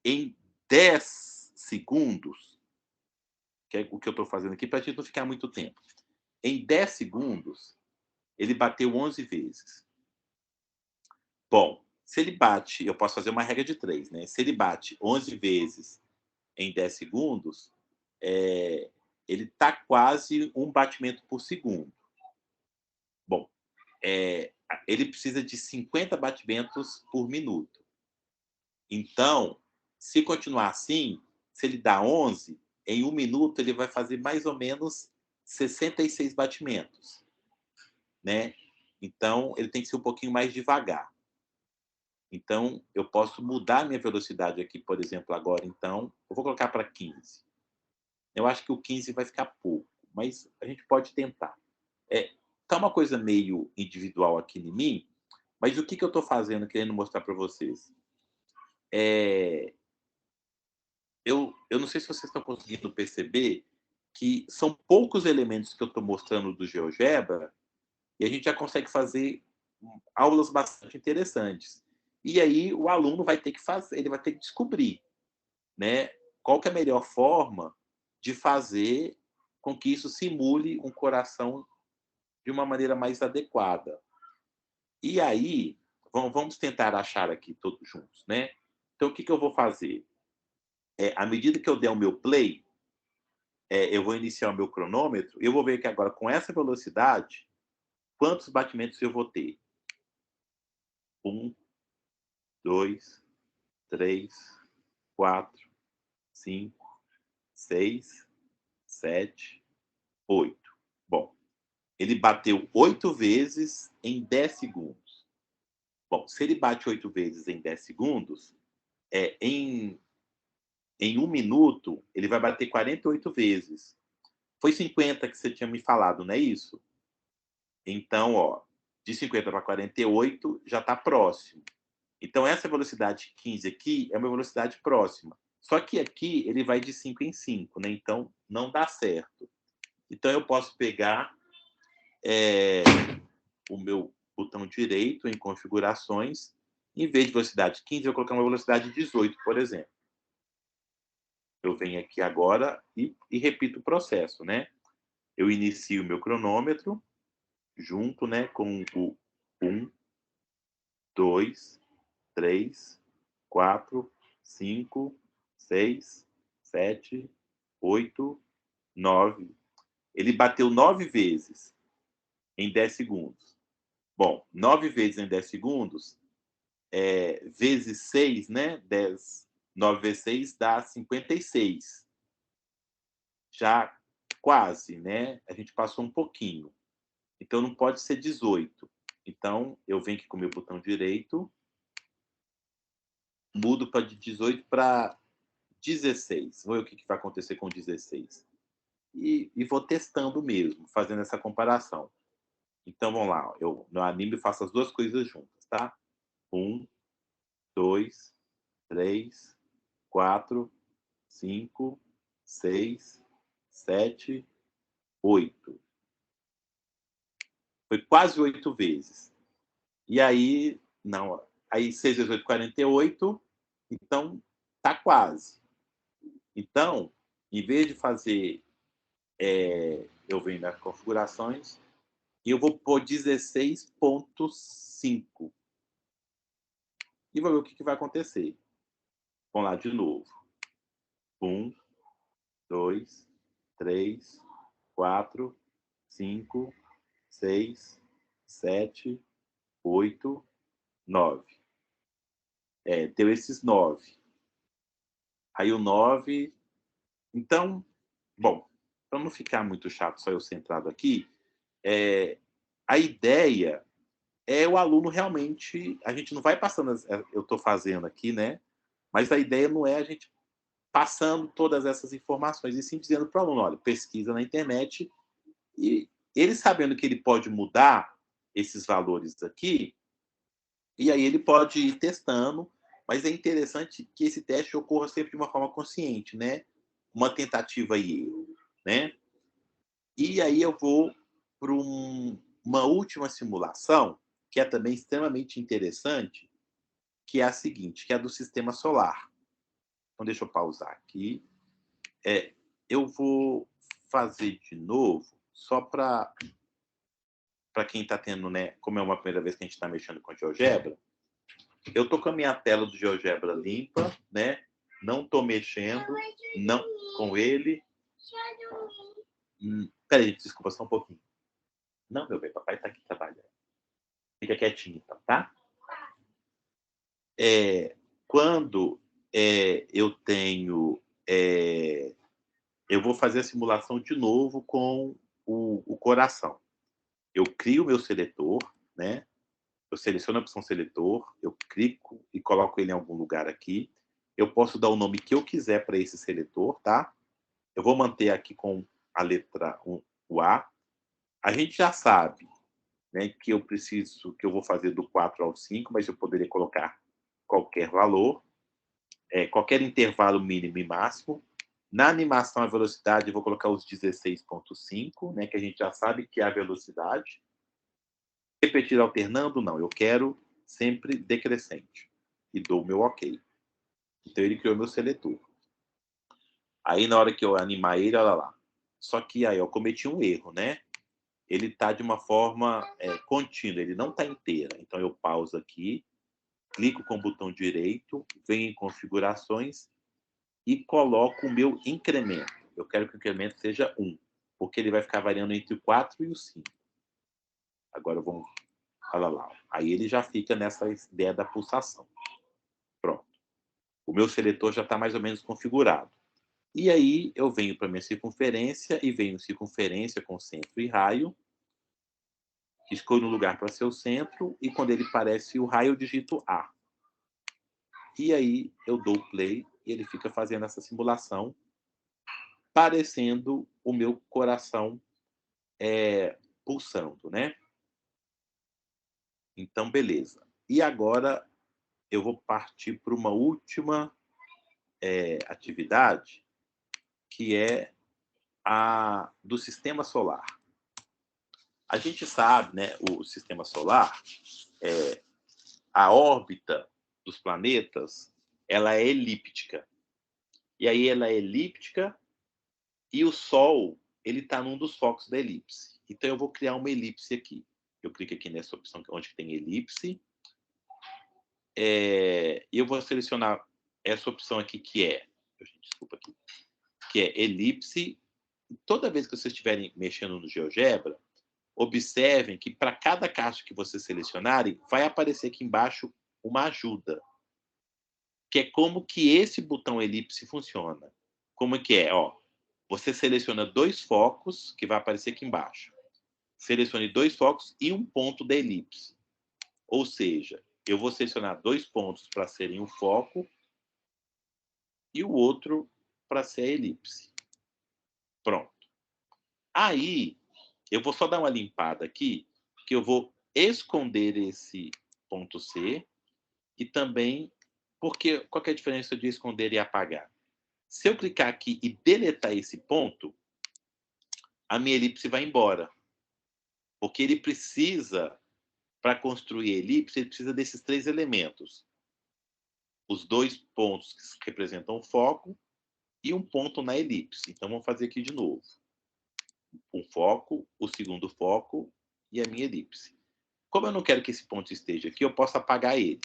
Em 10 segundos, que é o que eu estou fazendo aqui, para a gente não ficar muito tempo. Em 10 segundos, ele bateu 11 vezes. Bom, se ele bate, eu posso fazer uma regra de 3, né? Se ele bate 11 vezes em 10 segundos, ele está quase um batimento por segundo. Bom, ele precisa de 50 batimentos por minuto. Então, se continuar assim, se ele dá 11, em 1 minuto ele vai fazer mais ou menos 66 batimentos, né? Então, ele tem que ser um pouquinho mais devagar. Então, eu posso mudar a minha velocidade aqui, por exemplo, agora, então, eu vou colocar para 15. Eu acho que o 15 vai ficar pouco, mas a gente pode tentar. Tá uma coisa meio individual aqui em mim, mas o que eu estou fazendo, querendo mostrar para vocês? Eu não sei se vocês estão conseguindo perceber que são poucos elementos que eu estou mostrando do GeoGebra e a gente já consegue fazer aulas bastante interessantes. E aí o aluno vai ter que fazer, ele vai ter que descobrir, né, qual que é a melhor forma de fazer com que isso simule um coração de uma maneira mais adequada. E aí, vamos tentar achar aqui todos juntos, né? Então, o que eu vou fazer? À medida que eu der o meu play, eu vou iniciar o meu cronômetro, eu vou ver que agora, com essa velocidade, quantos batimentos eu vou ter? 1, 2, 3, 4, 5, 6, 7, 8. Bom, ele bateu 8 vezes em 10 segundos. Bom, se ele bate 8 vezes em 10 segundos, em 1 minuto, ele vai bater 48 vezes. Foi 50 que você tinha me falado, não é isso? Então, ó, de 50 para 48 já está próximo. Então, essa velocidade 15 aqui é uma velocidade próxima. Só que aqui ele vai de 5 em 5, né? Então, não dá certo. Então, eu posso pegar o meu botão direito em configurações, em vez de velocidade 15, eu vou colocar uma velocidade 18, por exemplo. Eu venho aqui agora e repito o processo, né? Eu inicio o meu cronômetro junto, né, com o 1, 2, 3, 4, 5, 6, 7, 8, 9. Ele bateu 9 vezes em 10 segundos. Bom, 9 vezes em 10 segundos, vezes 6, né? 9 vezes 6 dá 56. Já quase, né? A gente passou um pouquinho. Então, não pode ser 18. Então, eu venho aqui com o meu botão direito, mudo para de 18 para 16. Vou ver o que vai acontecer com 16. E vou testando mesmo, fazendo essa comparação. Então, vamos lá. Eu no anime faço as duas coisas juntas, tá? 1, 2, 3, 4, 5, 6, 7, 8. Foi quase 8 vezes. E aí, não, aí 6 vezes 8, 48. Então, tá quase. Então, em vez de fazer, eu venho nas configurações e eu vou pôr 16.5. E vou ver o que vai acontecer. Vamos lá de novo. 1, 2, 3, 4, 5, 6, 7, 8, 9. Deu esses 9. Aí o 9. Então, bom, para não ficar muito chato, só eu centrado aqui, a ideia é o aluno realmente... A gente não vai passando... Eu estou fazendo aqui, né? Mas a ideia não é a gente passando todas essas informações, e sim dizendo para o aluno, olha, pesquisa na internet, e ele sabendo que ele pode mudar esses valores aqui, e aí ele pode ir testando, mas é interessante que esse teste ocorra sempre de uma forma consciente, né? Uma tentativa e erro, né? E aí eu vou para uma última simulação, que é também extremamente interessante, que é a seguinte, que é a do sistema solar. Então, deixa eu pausar aqui. Eu vou fazer de novo, só para quem está tendo, né? Como é uma primeira vez que a gente está mexendo com GeoGebra, eu estou com a minha tela do GeoGebra limpa, né? Não estou mexendo não com ele. Peraí, gente, desculpa, só um pouquinho. Não, meu bem, papai está aqui trabalhando. Fica quietinho, então, tá? Quando eu tenho... eu vou fazer a simulação de novo com o coração. Eu crio o meu seletor, né? Eu seleciono a opção seletor, eu clico e coloco ele em algum lugar aqui. Eu posso dar o nome que eu quiser para esse seletor, tá? Eu vou manter aqui com a letra 1, o A. A gente já sabe, né, que eu vou fazer do 4 ao 5, mas eu poderia colocar qualquer valor, qualquer intervalo mínimo e máximo. Na animação, a velocidade, eu vou colocar os 16.5, né, que a gente já sabe que é a velocidade. Repetir alternando, não. Eu quero sempre decrescente. E dou o meu OK. Então, ele criou meu seletor. Aí, na hora que eu animar ele, olha lá. Só que aí eu cometi um erro, né? Ele está de uma forma contínua, ele não está inteira. Então, eu pauso aqui, clico com o botão direito, venho em configurações e coloco o meu incremento. Eu quero que o incremento seja 1, porque ele vai ficar variando entre o 4 e o 5. Agora, vamos... Olha lá. Aí ele já fica nessa ideia da pulsação. Pronto. O meu seletor já está mais ou menos configurado. E aí eu venho para minha circunferência e venho circunferência com centro e raio. Escolho um lugar para ser o centro e quando ele parece o raio, eu digito A. E aí eu dou play e ele fica fazendo essa simulação, parecendo o meu coração pulsando, né? Então, beleza. E agora eu vou partir para uma última atividade, que é a do sistema solar. A gente sabe, né, o sistema solar, a órbita dos planetas, ela é elíptica. E aí ela é elíptica e o Sol, ele está num dos focos da elipse. Então eu vou criar uma elipse aqui. Eu clico aqui nessa opção onde tem elipse. E eu vou selecionar essa opção aqui que é... Desculpa aqui. Que é elipse. Toda vez que vocês estiverem mexendo no GeoGebra, observem que para cada caixa que vocês selecionarem, vai aparecer aqui embaixo uma ajuda, que é como que esse botão elipse funciona. Como que é? Ó, você seleciona 2 focos, que vai aparecer aqui embaixo. Selecione 2 focos e um ponto da elipse. Ou seja, eu vou selecionar 2 pontos para serem o foco e o outro para ser a elipse. Pronto. Aí, eu vou só dar uma limpada aqui, que eu vou esconder esse ponto C e também... Porque qual que é a diferença de esconder e apagar? Se eu clicar aqui e deletar esse ponto, a minha elipse vai embora. Porque ele precisa, para construir a elipse, ele precisa desses 3 elementos. Os 2 pontos que representam o foco e um ponto na elipse. Então, vamos fazer aqui de novo. Um foco, o segundo foco e a minha elipse. Como eu não quero que esse ponto esteja aqui, eu posso apagar ele.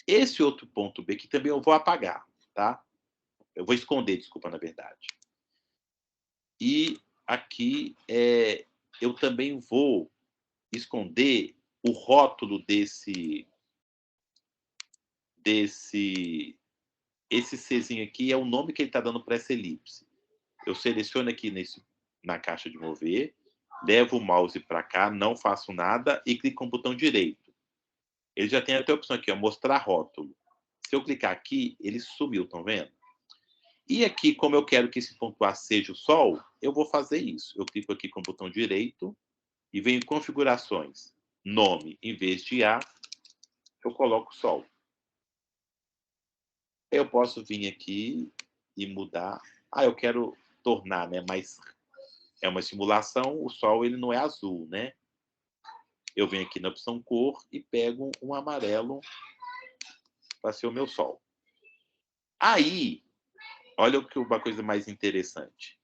Esse outro ponto B que também eu vou apagar, tá? Eu vou esconder, desculpa, na verdade. E aqui eu também vou esconder o rótulo desse esse Czinho aqui é o nome que ele está dando para essa elipse. Eu seleciono aqui na caixa de mover, levo o mouse para cá, não faço nada e clico com o botão direito. Ele já tem até a opção aqui, ó, mostrar rótulo. Se eu clicar aqui, ele sumiu, estão vendo? E aqui, como eu quero que esse ponto A seja o Sol, eu vou fazer isso. Eu clico aqui com o botão direito e venho em configurações. Nome, em vez de A, eu coloco Sol. Eu posso vir aqui e mudar. Eu quero tornar, né? Mas é uma simulação, o Sol ele não é azul, né? Eu venho aqui na opção cor e pego um amarelo para ser o meu Sol. Aí, olha uma coisa mais interessante.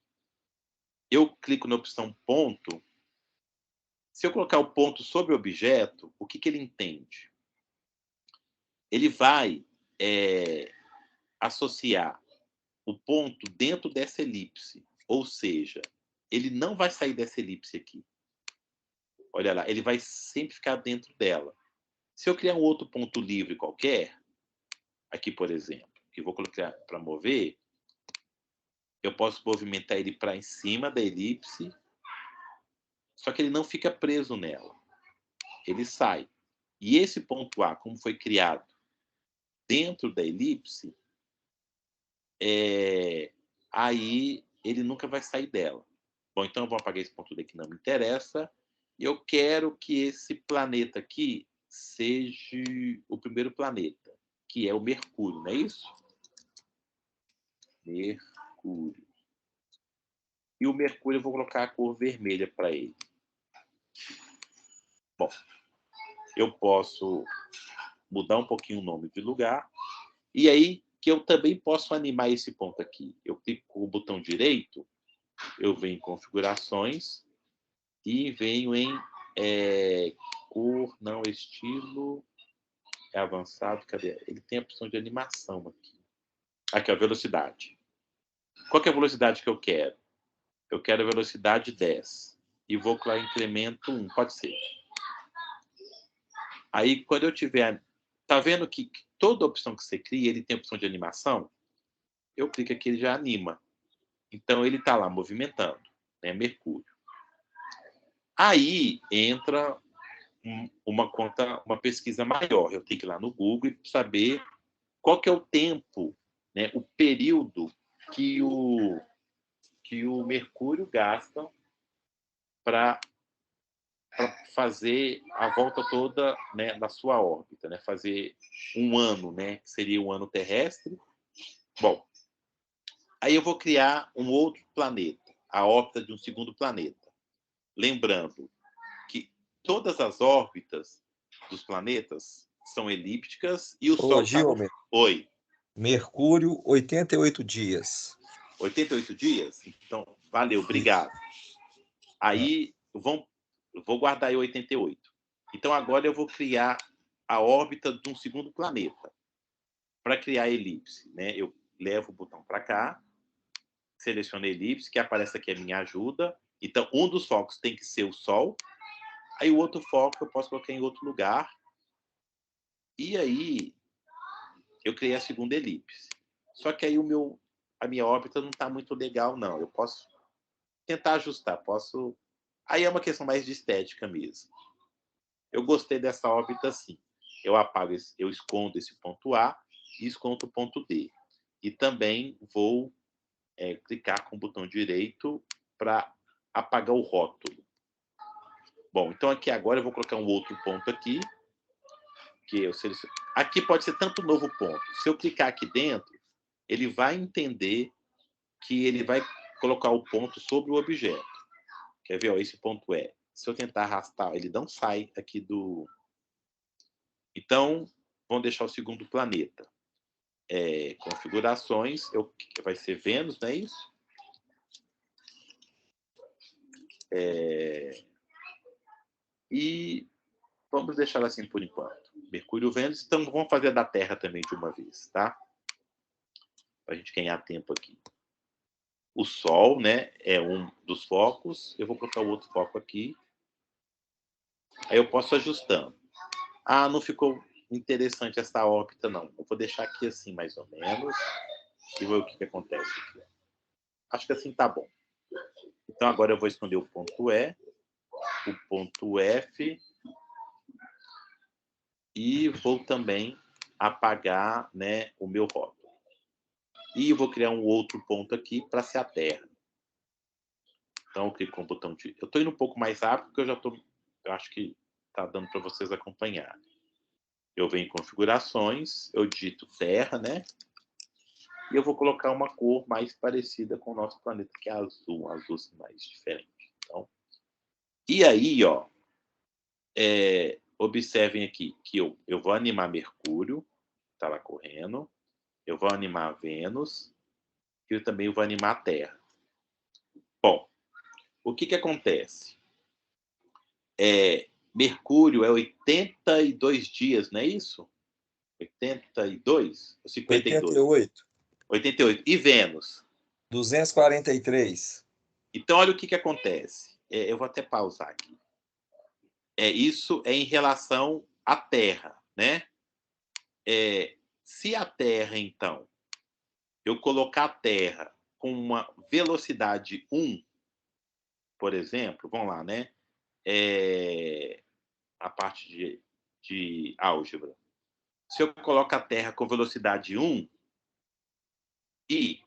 Eu clico na opção ponto. Se eu colocar o ponto sobre o objeto, o que ele entende? Ele vai associar o ponto dentro dessa elipse. Ou seja, ele não vai sair dessa elipse aqui. Olha lá, ele vai sempre ficar dentro dela. Se eu criar um outro ponto livre qualquer, aqui, por exemplo, que eu vou colocar para mover, eu posso movimentar ele para em cima da elipse, só que ele não fica preso nela. Ele sai. E esse ponto A, como foi criado dentro da elipse, aí ele nunca vai sair dela. Bom, então eu vou apagar esse ponto D que não me interessa. Eu quero que esse planeta aqui seja o primeiro planeta, que é o Mercúrio, não é isso? Mercúrio. E o Mercúrio eu vou colocar a cor vermelha para ele. Bom, eu posso mudar um pouquinho o nome de lugar. E aí que eu também posso animar esse ponto aqui. Eu clico com o botão direito, eu venho em configurações e venho em cor, não, estilo, avançado, cadê? Ele tem a opção de animação aqui. Aqui, a velocidade. Qual que é a velocidade que eu quero? Eu quero a velocidade 10. E vou colocar incremento 1, pode ser. Aí, quando eu tiver... Tá vendo que toda opção que você cria, ele tem a opção de animação? Eu clico aqui, ele já anima. Então, ele está lá movimentando, né? Mercúrio. Aí entra uma pesquisa maior. Eu tenho que ir lá no Google e saber qual que é o tempo, né? O período que o Mercúrio gasta para fazer a volta toda, né, da sua órbita, né? Fazer um ano, né? Que seria um ano terrestre. Bom, aí eu vou criar um outro planeta, a órbita de um segundo planeta. Lembrando que todas as órbitas dos planetas são elípticas e o Sol está no... Oi. Mercúrio, 88 dias. 88 dias? Então, valeu, obrigado. Aí, vou guardar aí 88. Então, agora eu vou criar a órbita de um segundo planeta. Para criar a elipse, né? Eu levo o botão para cá, seleciono a elipse, que aparece aqui a minha ajuda. Então, um dos focos tem que ser o Sol. Aí, o outro foco eu posso colocar em outro lugar. E aí, eu criei a segunda elipse. Só que aí a minha órbita não está muito legal, não. Eu posso tentar ajustar, posso... Aí é uma questão mais de estética mesmo. Eu gostei dessa órbita assim. Eu apago, eu escondo esse ponto A e escondo o ponto D. E também vou clicar com o botão direito para apagar o rótulo. Bom, então aqui agora eu vou colocar um outro ponto aqui. Que eu seleciono. Aqui pode ser tanto novo ponto. Se eu clicar aqui dentro, ele vai entender que ele vai colocar o ponto sobre o objeto. Quer ver? Ó, esse ponto é. Se eu tentar arrastar, ele não sai aqui do... Então, vamos deixar o segundo planeta. Configurações, vai ser Vênus, não é isso? E vamos deixar assim por enquanto. Mercúrio, Vênus. Então, vamos fazer da Terra também de uma vez, tá? Para a gente ganhar tempo aqui. O Sol, né, é um dos focos. Eu vou colocar o outro foco aqui. Aí eu posso ajustando. Não ficou interessante essa órbita, não. Eu vou deixar aqui assim, mais ou menos, e ver o que acontece aqui. Acho que assim tá bom. Então, agora eu vou esconder o ponto E, o ponto F, e vou também apagar, né, o meu rótulo. E vou criar um outro ponto aqui para ser a Terra. Então, eu clico com o botão de... Eu estou indo um pouco mais rápido, porque eu acho que está dando para vocês acompanhar. Eu venho em configurações, eu digito Terra, né? E eu vou colocar uma cor mais parecida com o nosso planeta, que é azul, um azul assim, mais diferente. Então, e aí, ó, observem aqui que eu vou animar Mercúrio, está lá correndo. Eu vou animar Vênus e eu também vou animar a Terra. Bom, o que acontece? Mercúrio é 82 dias, não é isso? 82 ou 52? 88. 88. E Vênus? 243. Então, olha o que acontece. Eu vou até pausar aqui. Isso é em relação à Terra, né? Se a Terra, então, eu colocar a Terra com uma velocidade 1, por exemplo, vamos lá, né? A parte de álgebra. Se eu coloco a Terra com velocidade 1, e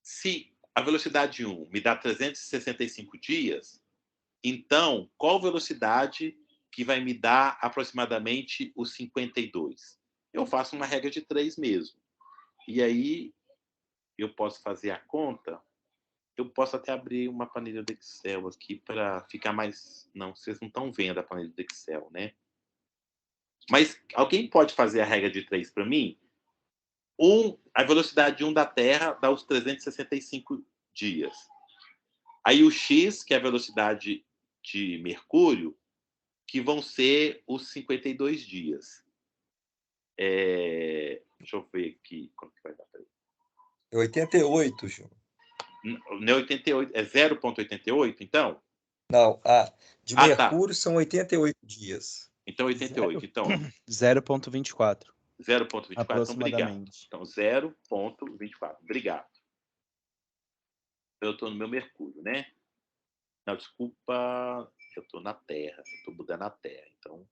se a velocidade 1 me dá 365 dias, então, qual velocidade que vai me dar aproximadamente os 52? Eu faço uma regra de 3 mesmo. E aí, eu posso fazer a conta. Eu posso até abrir uma planilha do Excel aqui para ficar mais... Não, vocês não estão vendo a planilha do Excel, né? Mas alguém pode fazer a regra de 3 para mim? A velocidade 1 da Terra dá os 365 dias. Aí o x, que é a velocidade de Mercúrio, que vão ser os 52 dias. Deixa eu ver aqui quanto que vai dar para ele. 88, João. Não é 88, é 0,88, então? Não, de Tá. Mercúrio são 88 dias. Então, 88. Então, 0,24. 0,24. Então, obrigado. Aproximadamente. Então, 0,24. Obrigado. Eu estou no meu Mercúrio, né? Não, desculpa. Eu estou na Terra. Eu estou mudando a Terra. Então,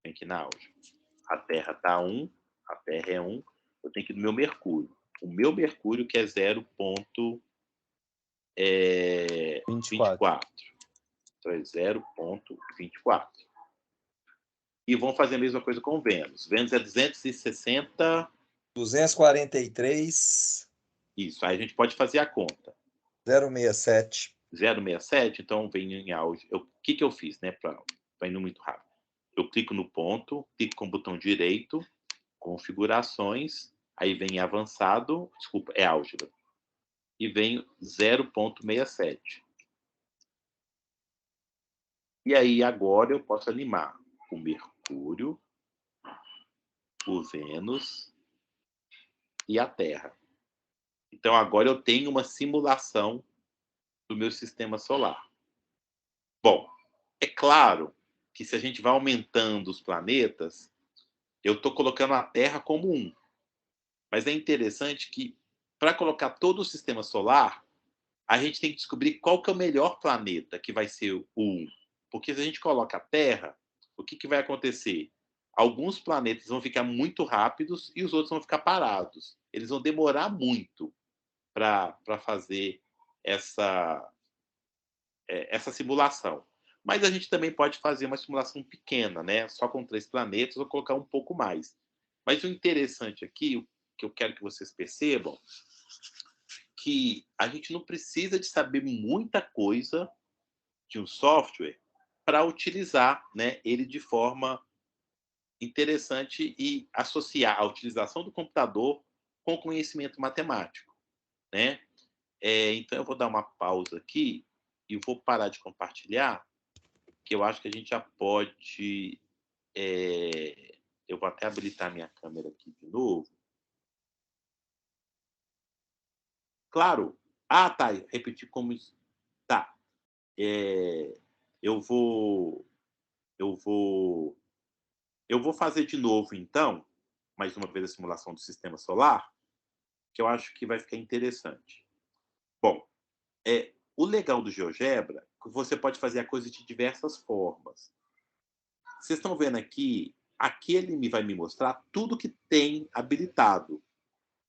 vem aqui na álgebra. A Terra está 1. A Terra é 1. Eu tenho que ir no meu Mercúrio. O meu Mercúrio, que é 0,24. Então, é 0,24. E vão fazer a mesma coisa com Vênus. Vênus é 260... 243. Isso, aí a gente pode fazer a conta. 067. 067, então vem em álgebra. O que eu fiz, né, para ir muito rápido? Eu clico no ponto, clico com o botão direito, configurações, aí vem avançado, desculpa, é álgebra. E vem 0,67. E aí agora eu posso animar o Mercúrio, o Vênus e a Terra. Então, agora eu tenho uma simulação do meu sistema solar. Bom, é claro que se a gente vai aumentando os planetas, eu estou colocando a Terra como um. Mas é interessante que, para colocar todo o sistema solar, a gente tem que descobrir qual que é o melhor planeta que vai ser o 1. Porque se a gente coloca a Terra, o que vai acontecer? Alguns planetas vão ficar muito rápidos e os outros vão ficar parados. Eles vão demorar muito para fazer essa simulação. Mas a gente também pode fazer uma simulação pequena, né? Só com 3 planetas, ou colocar um pouco mais. Mas o interessante aqui, o que eu quero que vocês percebam, que a gente não precisa de saber muita coisa de um software para utilizar, né, ele de forma interessante e associar a utilização do computador com conhecimento matemático, né? Então, eu vou dar uma pausa aqui e vou parar de compartilhar, que eu acho que a gente já pode... eu vou até habilitar minha câmera aqui de novo. Claro. Tá. Repetir como... Tá. Eu vou Eu vou fazer de novo, então, mais uma vez a simulação do sistema solar, que eu acho que vai ficar interessante. Bom, o legal do GeoGebra é que você pode fazer a coisa de diversas formas. Vocês estão vendo aqui, ele vai me mostrar tudo que tem habilitado.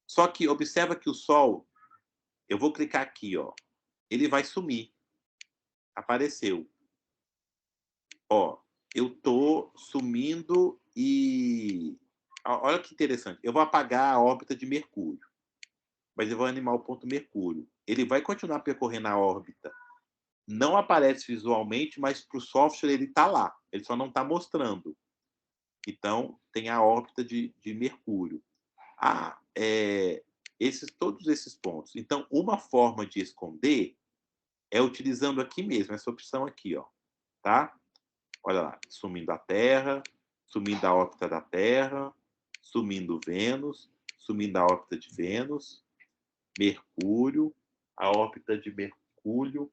Só que observa que o Sol, eu vou clicar aqui, ó, ele vai sumir. Apareceu. Ó, eu estou sumindo e... Olha que interessante. Eu vou apagar a órbita de Mercúrio, mas eu vou animar o ponto Mercúrio. Ele vai continuar percorrendo a órbita. Não aparece visualmente, mas para o software ele está lá. Ele só não está mostrando. Então, tem a órbita de Mercúrio. Todos esses pontos. Então, uma forma de esconder é utilizando aqui mesmo, essa opção aqui, ó, tá? Olha lá, sumindo a Terra, sumindo a órbita da Terra, sumindo Vênus, sumindo a órbita de Vênus, Mercúrio, a órbita de Mercúrio.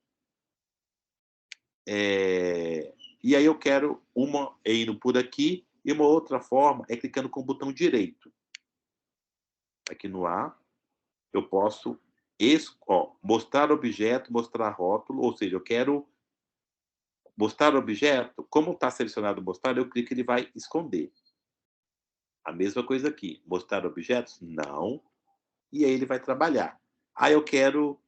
E aí eu quero uma indo por aqui, e uma outra forma é clicando com o botão direito. Aqui no A, eu posso mostrar objeto, mostrar rótulo, ou seja, eu quero mostrar objeto. Como está selecionado mostrar, eu clico e ele vai esconder. A mesma coisa aqui. Mostrar objetos? Não. E aí ele vai trabalhar. Eu quero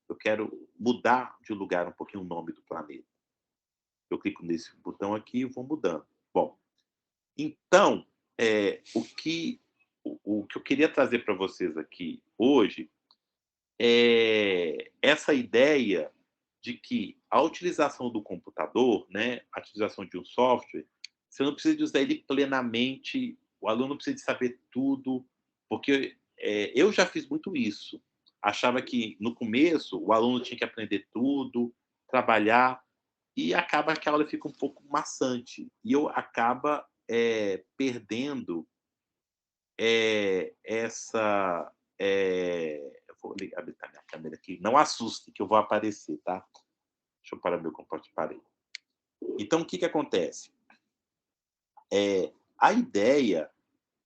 eu quero mudar de lugar um pouquinho o nome do planeta. Eu clico nesse botão aqui e vou mudando. Bom, então, o que eu queria trazer para vocês aqui hoje é essa ideia de que a utilização do computador, né, a utilização de um software, você não precisa de usar ele plenamente, o aluno não precisa de saber tudo, porque eu já fiz muito isso. Achava que, no começo, o aluno tinha que aprender tudo, trabalhar, e acaba que a aula fica um pouco maçante. E eu acaba perdendo essa... eu vou habilitar minha câmera aqui. Não assuste que eu vou aparecer, tá? Deixa eu parar meu computador. Parei. Então, o que acontece? A ideia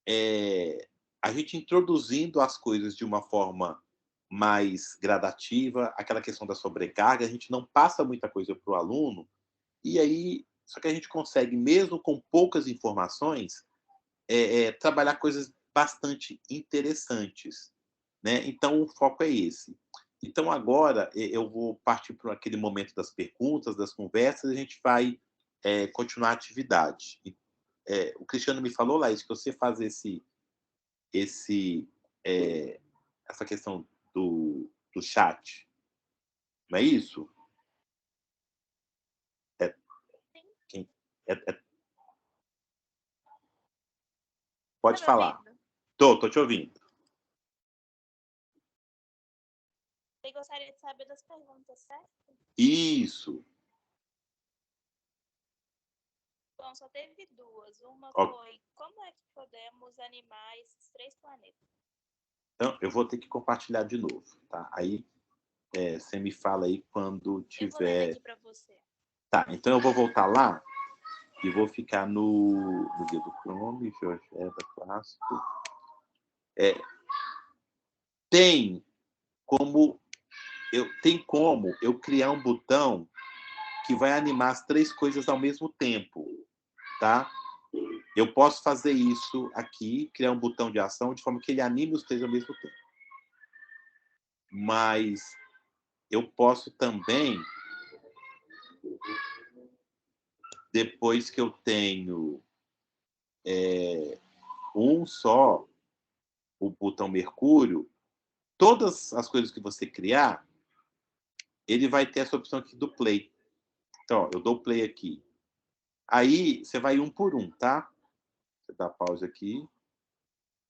é a gente introduzindo as coisas de uma forma mais gradativa, aquela questão da sobrecarga, a gente não passa muita coisa para o aluno, e aí, só que a gente consegue, mesmo com poucas informações, trabalhar coisas bastante interessantes, né? Então, o foco é esse. Então, agora, eu vou partir para aquele momento das perguntas, das conversas, e a gente vai continuar a atividade. O Cristiano me falou, Laís, que você faz essa questão do chat. Não é isso? Pode falar. Tô te ouvindo. Eu gostaria de saber das perguntas, certo? Isso. Bom, só teve duas. Uma foi, como é que podemos animar esses 3 planetas? Então, eu vou ter que compartilhar de novo, tá? Aí, você me fala aí quando tiver... Eu vou ler aqui para você. Tá, então eu vou voltar lá e vou ficar no guia do Chrome, GeoGebra Clássico. Tem como eu criar um botão que vai animar as 3 coisas ao mesmo tempo, tá? Eu posso fazer isso aqui, criar um botão de ação de forma que ele anime os 3 ao mesmo tempo. Mas eu posso também, depois que eu tenho um só, o botão Mercúrio, todas as coisas que você criar, ele vai ter essa opção aqui do play. Então, ó, eu dou play aqui. Aí, você vai um por um, tá? Você dá pausa aqui.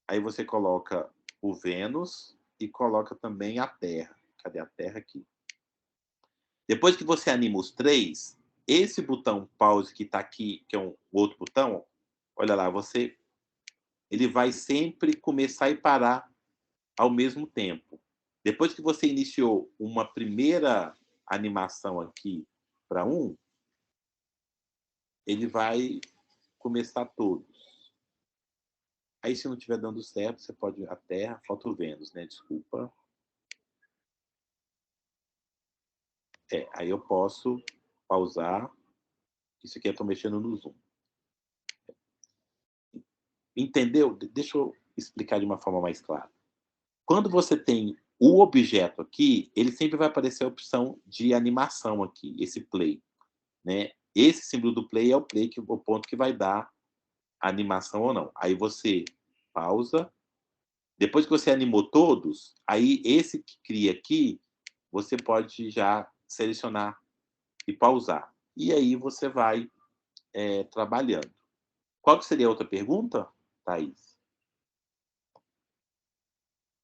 Aí você coloca o Vênus e coloca também a Terra. Cadê a Terra aqui? Depois que você anima os 3, esse botão pause que está aqui, que é um outro botão, olha lá, ele vai sempre começar e parar ao mesmo tempo. Depois que você iniciou uma primeira animação aqui para um, ele vai começar todos. Aí, se não estiver dando certo, você pode ir a Terra, falta o Vênus, né? Desculpa. Aí eu posso pausar. Isso aqui eu estou mexendo no Zoom. Entendeu? Deixa eu explicar de uma forma mais clara. Quando você tem o objeto aqui, ele sempre vai aparecer a opção de animação aqui, esse play, né? Esse símbolo do play é o play, o ponto que vai dar a animação ou não. Aí você pausa. Depois que você animou todos, aí esse que cria aqui, você pode já selecionar e pausar. E aí você vai trabalhando. Qual que seria a outra pergunta, Thaís?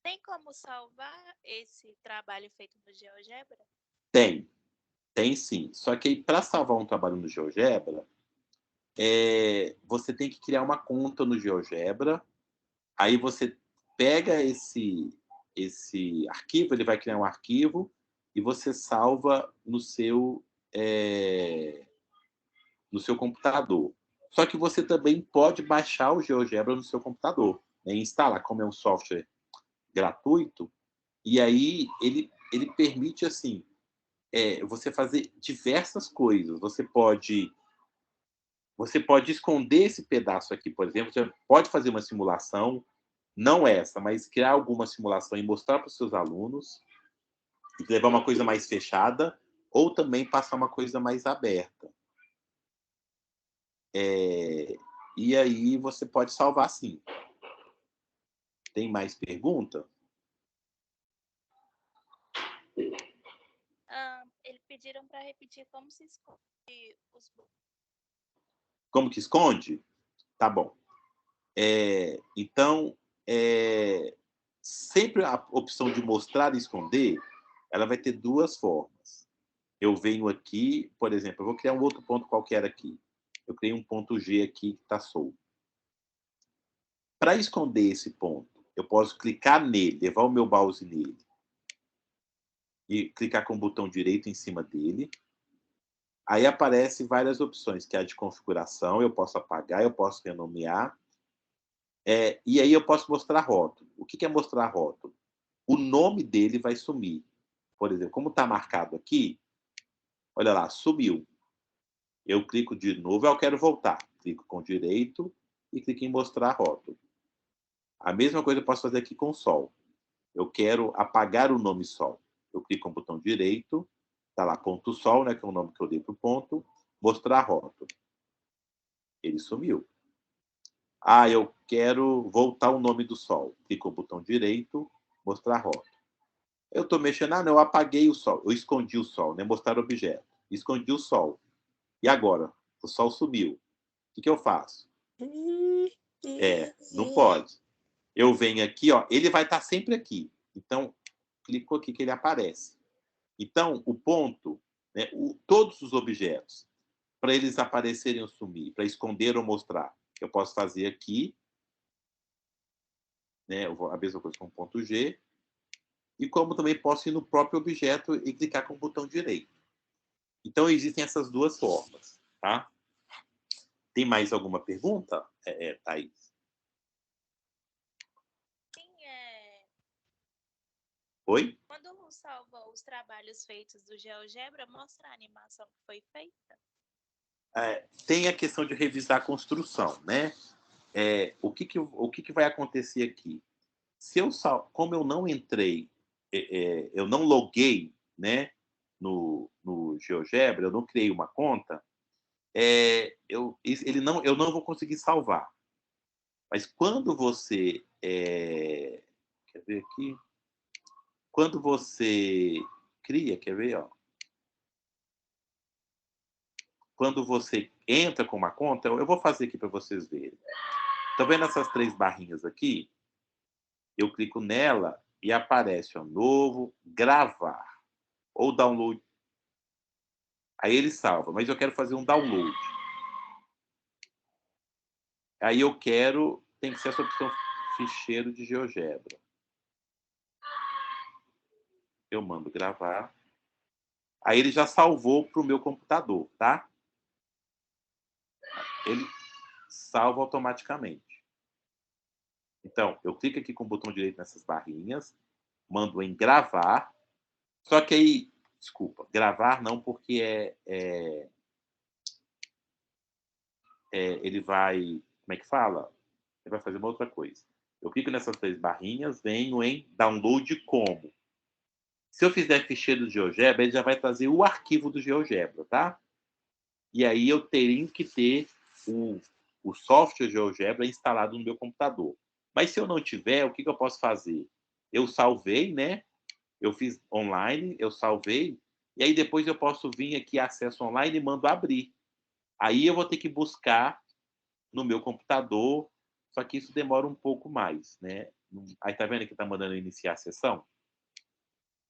Tem como salvar esse trabalho feito no GeoGebra? Tem sim. Só que para salvar um trabalho no GeoGebra, você tem que criar uma conta no GeoGebra. Aí você pega esse arquivo, ele vai criar um arquivo e você salva no seu computador. Só que você também pode baixar o GeoGebra no seu computador, né? Instalar, como é um software gratuito, e aí ele permite assim você fazer diversas coisas. Você pode esconder esse pedaço aqui, por exemplo. Você pode fazer uma simulação, não essa, mas criar alguma simulação e mostrar para os seus alunos, levar uma coisa mais fechada, ou também passar uma coisa mais aberta. E aí você pode salvar sim. Tem mais pergunta? Eles pediram para repetir como se esconde os... Como que esconde? Tá bom. Então, sempre a opção de mostrar e esconder, ela vai ter duas formas. Eu venho aqui, por exemplo, eu vou criar um outro ponto qualquer aqui. Eu criei um ponto G aqui que está solto. Para esconder esse ponto, eu posso clicar nele, levar o meu mouse nele e clicar com o botão direito em cima dele. Aí aparecem várias opções, que é a de configuração, eu posso apagar, eu posso renomear. E aí eu posso mostrar rótulo. O que é mostrar rótulo? O nome dele vai sumir. Por exemplo, como está marcado aqui, olha lá, sumiu. Eu clico de novo, eu quero voltar. Clico com direito e clico em mostrar rótulo. A mesma coisa eu posso fazer aqui com Sol. Eu quero apagar o nome Sol. Eu clico com o botão direito, está lá ponto Sol, né, que é o nome que eu dei para o ponto, mostrar rótulo. Ele sumiu. Eu quero voltar o nome do Sol. Clico com o botão direito, mostrar rótulo. Eu estou mexendo, não, eu apaguei o Sol, eu escondi o Sol, né? Mostrar objeto. Escondi o Sol. E agora? O Sol sumiu. O que eu faço? Não pode. Eu venho aqui, ó, ele vai estar sempre aqui. Então, clico aqui que ele aparece. Então, o ponto, né, todos os objetos, para eles aparecerem ou sumir, para esconder ou mostrar, eu posso fazer aqui, né, a mesma coisa com o ponto G, e como também posso ir no próprio objeto e clicar com o botão direito. Então, existem essas duas formas, tá? Tem mais alguma pergunta, Thaís? Sim, Oi? Quando salva os trabalhos feitos do GeoGebra, mostra a animação que foi feita? Tem a questão de revisar a construção, né? O que vai acontecer aqui? Como eu não entrei, eu não loguei, né, no GeoGebra, eu não criei uma conta, eu não vou conseguir salvar. Mas quando você quer ver aqui? Quando você cria, quer ver, ó? Quando você entra com uma conta, eu vou fazer aqui para vocês verem. Tá vendo essas 3 barrinhas aqui? Eu clico nela e aparece novo, gravar ou download. Aí ele salva, mas eu quero fazer um download. Aí eu quero, tem que ser essa opção ficheiro de GeoGebra. Eu mando gravar. Aí ele já salvou para o meu computador, tá? ele salva automaticamente. Então, eu clico aqui com o botão direito nessas barrinhas, mando em gravar, só que aí, desculpa, gravar não, porque ele vai, como é que fala? Ele vai fazer uma outra coisa. Eu clico nessas 3 barrinhas, venho em download como. Se eu fizer ficheiro do GeoGebra, ele já vai trazer o arquivo do GeoGebra, tá? E aí eu teria que ter o software GeoGebra instalado no meu computador. Mas se eu não tiver, o que eu posso fazer? Eu salvei, né? Eu fiz online, eu salvei, e aí depois eu posso vir aqui, acesso online, e mando abrir. Aí eu vou ter que buscar no meu computador, só que isso demora um pouco mais, né? Aí tá vendo que tá mandando iniciar a sessão?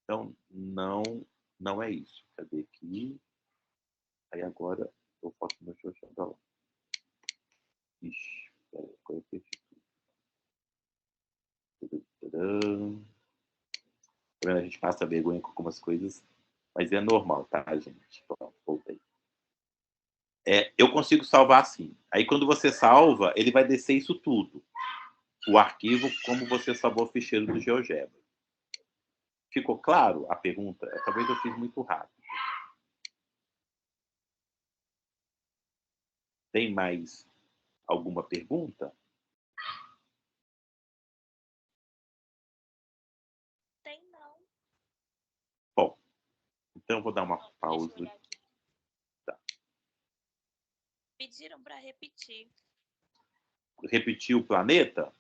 Então, não é isso. Cadê aqui? Aí agora eu posso no GeoGebra lá. Ixi, peraí, agora eu perdi tudo. Tá vendo? A gente passa vergonha com algumas coisas, mas é normal, tá, gente? Pronto, voltei. Eu consigo salvar assim. Aí, quando você salva, ele vai descer isso tudo. O arquivo, como você salvou o ficheiro do GeoGebra. Ficou claro a pergunta? Talvez eu fiz muito rápido. Tem mais alguma pergunta? Tem não. Bom, então eu vou dar uma Deixa eu pausa. olhar aqui. Tá. Pediram para repetir. Repetir o planeta?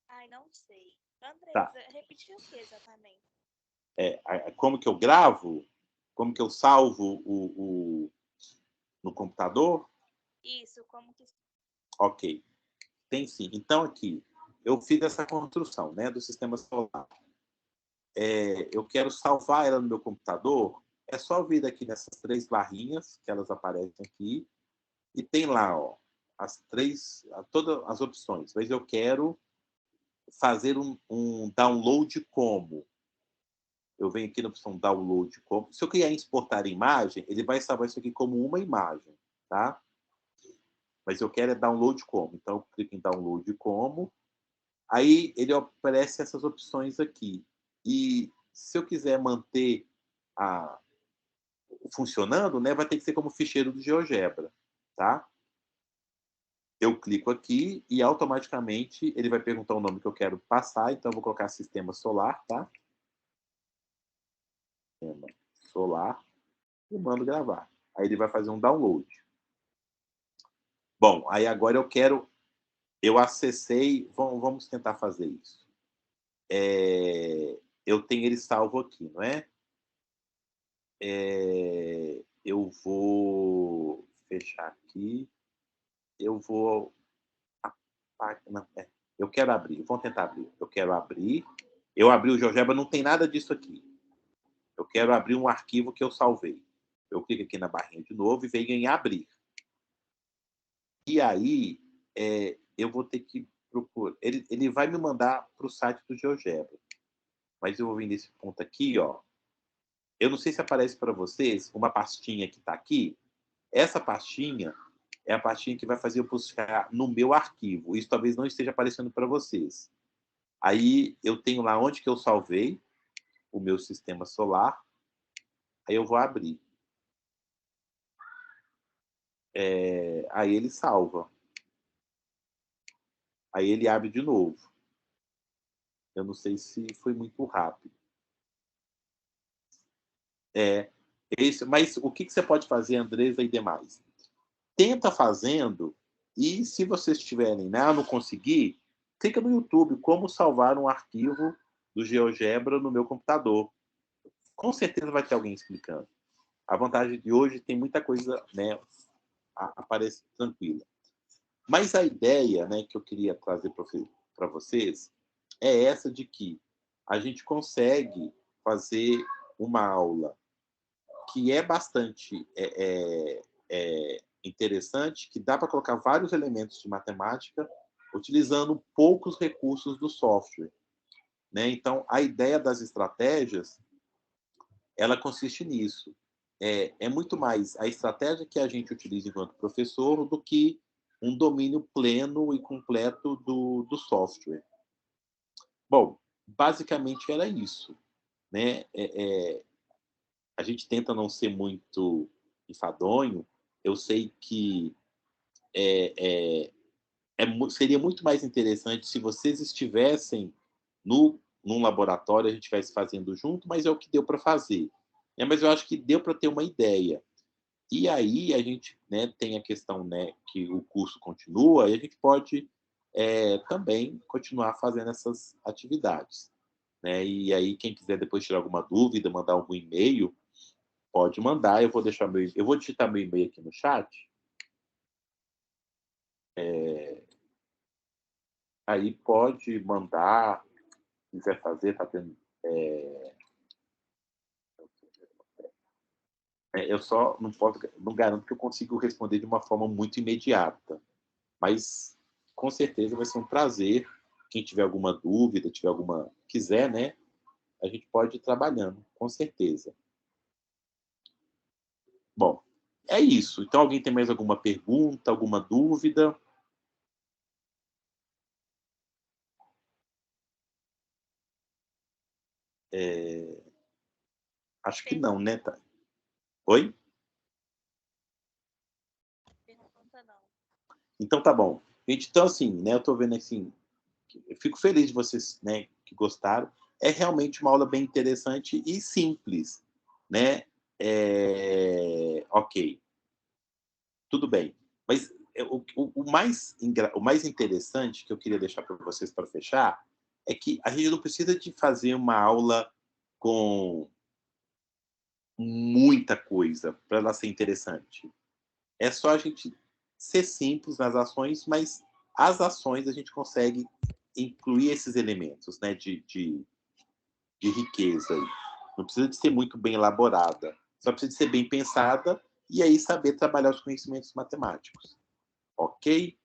Ai, não sei. Andresa, Tá. repetir o que exatamente? Como que eu gravo? Como que eu salvo no computador? Isso, como que... Ok. Tem sim. Então, aqui, eu fiz essa construção, né, do sistema solar. Eu quero salvar ela no meu computador. É só vir aqui nessas 3 barrinhas, que elas aparecem aqui, e tem lá, ó, todas as opções. Mas eu quero fazer um download como. Eu venho aqui na opção download como. Se eu quiser exportar imagem, ele vai salvar isso aqui como uma imagem, tá? Mas eu quero download como. Então, eu clico em download como. Aí, ele oferece essas opções aqui. E se eu quiser manter funcionando, né, vai ter que ser como ficheiro do GeoGebra, tá? Eu clico aqui e automaticamente ele vai perguntar o nome que eu quero passar, então eu vou colocar sistema solar, tá? Sistema solar e mando gravar. Aí ele vai fazer um download. Bom, aí agora eu acessei, vamos tentar fazer isso. Eu tenho ele salvo aqui, não é? Eu vou fechar aqui. Eu vou... Não, eu quero abrir. Vamos tentar abrir. Eu quero abrir. Eu abri o GeoGebra, não tem nada disso aqui. Eu quero abrir um arquivo que eu salvei. Eu clico aqui na barrinha de novo e venho em abrir. E aí, eu vou ter que procurar. Ele vai me mandar para o site do GeoGebra. Mas eu vou vir nesse ponto aqui, ó. Eu não sei se aparece para vocês uma pastinha que está aqui. Essa pastinha é a pastinha que vai fazer eu buscar no meu arquivo. Isso talvez não esteja aparecendo para vocês. Aí eu tenho lá onde que eu salvei o meu sistema solar. Aí eu vou abrir. Aí ele salva. Aí ele abre de novo. Eu não sei se foi muito rápido. Mas o que você pode fazer, Andresa e demais? Tenta fazendo, e se vocês tiverem, né, não conseguir, clica no YouTube, como salvar um arquivo do GeoGebra no meu computador. Com certeza vai ter alguém explicando. A vantagem de hoje tem muita coisa, né, aparece tranquila. Mas a ideia, né, que eu queria trazer para vocês é essa de que a gente consegue fazer uma aula que é bastante interessante, que dá para colocar vários elementos de matemática utilizando poucos recursos do software, né? Então, a ideia das estratégias, ela consiste nisso. é muito mais a estratégia que a gente utiliza enquanto professor do que um domínio pleno e completo do software. Bom, basicamente era isso, né? A gente tenta não ser muito enfadonho. Eu sei que seria muito mais interessante se vocês estivessem num laboratório, a gente estivesse fazendo junto, mas é o que deu para fazer. Mas eu acho que deu para ter uma ideia. E aí a gente, né, tem a questão, né, que o curso continua e a gente pode também continuar fazendo essas atividades. Né? E aí, quem quiser depois tirar alguma dúvida, mandar algum e-mail, pode mandar. Eu vou digitar meu e-mail aqui no chat. Aí pode mandar, se quiser fazer, tá tendo. Eu só não garanto que eu consiga responder de uma forma muito imediata, mas com certeza vai ser um prazer. Quem tiver alguma dúvida, quiser, né, a gente pode ir trabalhando, com certeza. Bom, é isso. Então, alguém tem mais alguma pergunta, alguma dúvida? Acho que não, né, Thay? Oi? Pergunta não. Então tá bom. Gente, então assim, né, eu tô vendo assim, eu fico feliz de vocês, né, que gostaram. É realmente uma aula bem interessante e simples, né? Ok, tudo bem. Mas o mais interessante que eu queria deixar para vocês para fechar é que a gente não precisa de fazer uma aula com muita coisa para ela ser interessante. É só a gente ser simples nas ações, mas as ações a gente consegue incluir esses elementos, né, de riqueza. Não precisa de ser muito bem elaborada, só precisa de ser bem pensada e aí saber trabalhar os conhecimentos matemáticos. Ok?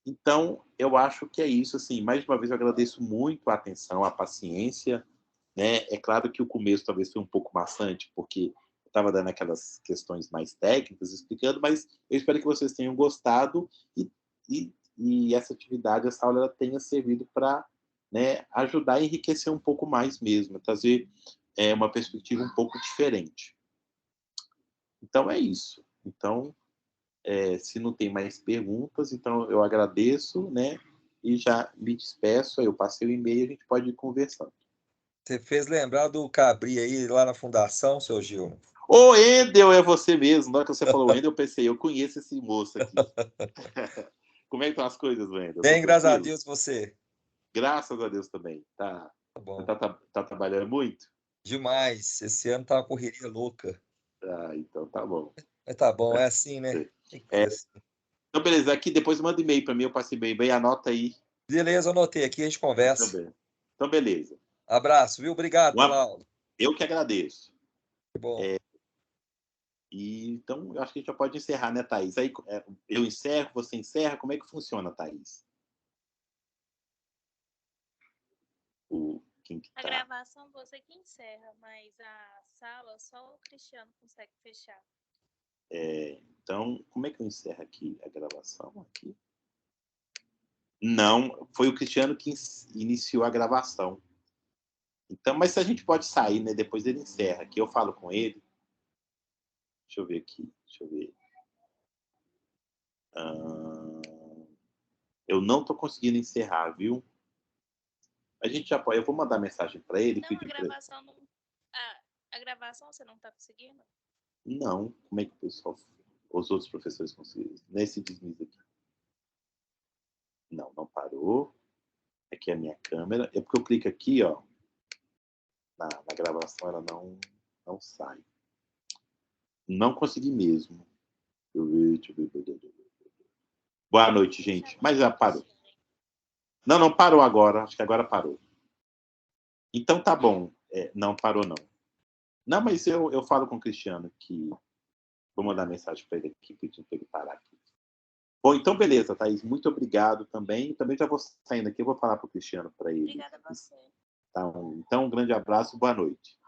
Então, eu acho que é isso. Assim, mais uma vez, eu agradeço muito a atenção, a paciência. Né? É claro que o começo talvez foi um pouco maçante, porque eu estava dando aquelas questões mais técnicas, explicando, mas eu espero que vocês tenham gostado e essa atividade, essa aula, ela tenha servido para, né, ajudar a enriquecer um pouco mais mesmo, trazer uma perspectiva um pouco diferente. Então, é isso. Então, se não tem mais perguntas, então eu agradeço, né, e já me despeço. Aí eu passei o e-mail e a gente pode ir conversando. Você fez lembrar do Cabri aí lá na fundação, seu Gil? Ô, Endel, é você mesmo. Na hora que você falou Endel, eu pensei, eu conheço esse moço aqui. Como é que estão as coisas, Endel? Bem, Tá graças a tranquilo? Deus, você. Graças a Deus também. Tá, Tá bom. tá trabalhando muito? Demais. Esse ano tá uma correria louca. Ah, então tá bom. Mas tá bom, é assim, né? Tem que ser assim. Então, beleza. Aqui, depois manda e-mail para mim, eu passei bem, anota aí. Beleza, anotei aqui, a gente conversa. Então, beleza. Abraço, viu? Obrigado pela aula. Eu que agradeço. Que bom. Então, eu acho que a gente já pode encerrar, né, Thaís? Aí, eu encerro, você encerra? Como é que funciona, Thaís? Quem que tá? A gravação você que encerra, mas a sala só o Cristiano consegue fechar. Então, como é que eu encerro aqui a gravação? Aqui? Não, foi o Cristiano que iniciou a gravação. Então, mas a gente pode sair, né? Depois ele encerra. Aqui eu falo com ele. Deixa eu ver aqui. Deixa eu ver. Eu não estou conseguindo encerrar, viu? A gente já pode. Eu vou mandar mensagem para ele. Não, a gravação não. A gravação você não está conseguindo? Não. Como é que o pessoal, os outros professores conseguiram? Nesse desmiz aqui. Não parou. Aqui é a minha câmera. É porque eu clico aqui, ó. Na gravação ela não sai. Não consegui mesmo. Deixa eu ver. Boa noite, gente. Mas já parou. Não parou agora. Acho que agora parou. Então tá bom. Não parou, não. Não, mas eu falo com o Cristiano que vou mandar mensagem para ele aqui, pedindo para ele parar aqui. Bom, então beleza, Thaís. Muito obrigado também. Também já vou saindo aqui, eu vou falar para o Cristiano para ele. Obrigada a você. Então, um grande abraço, boa noite.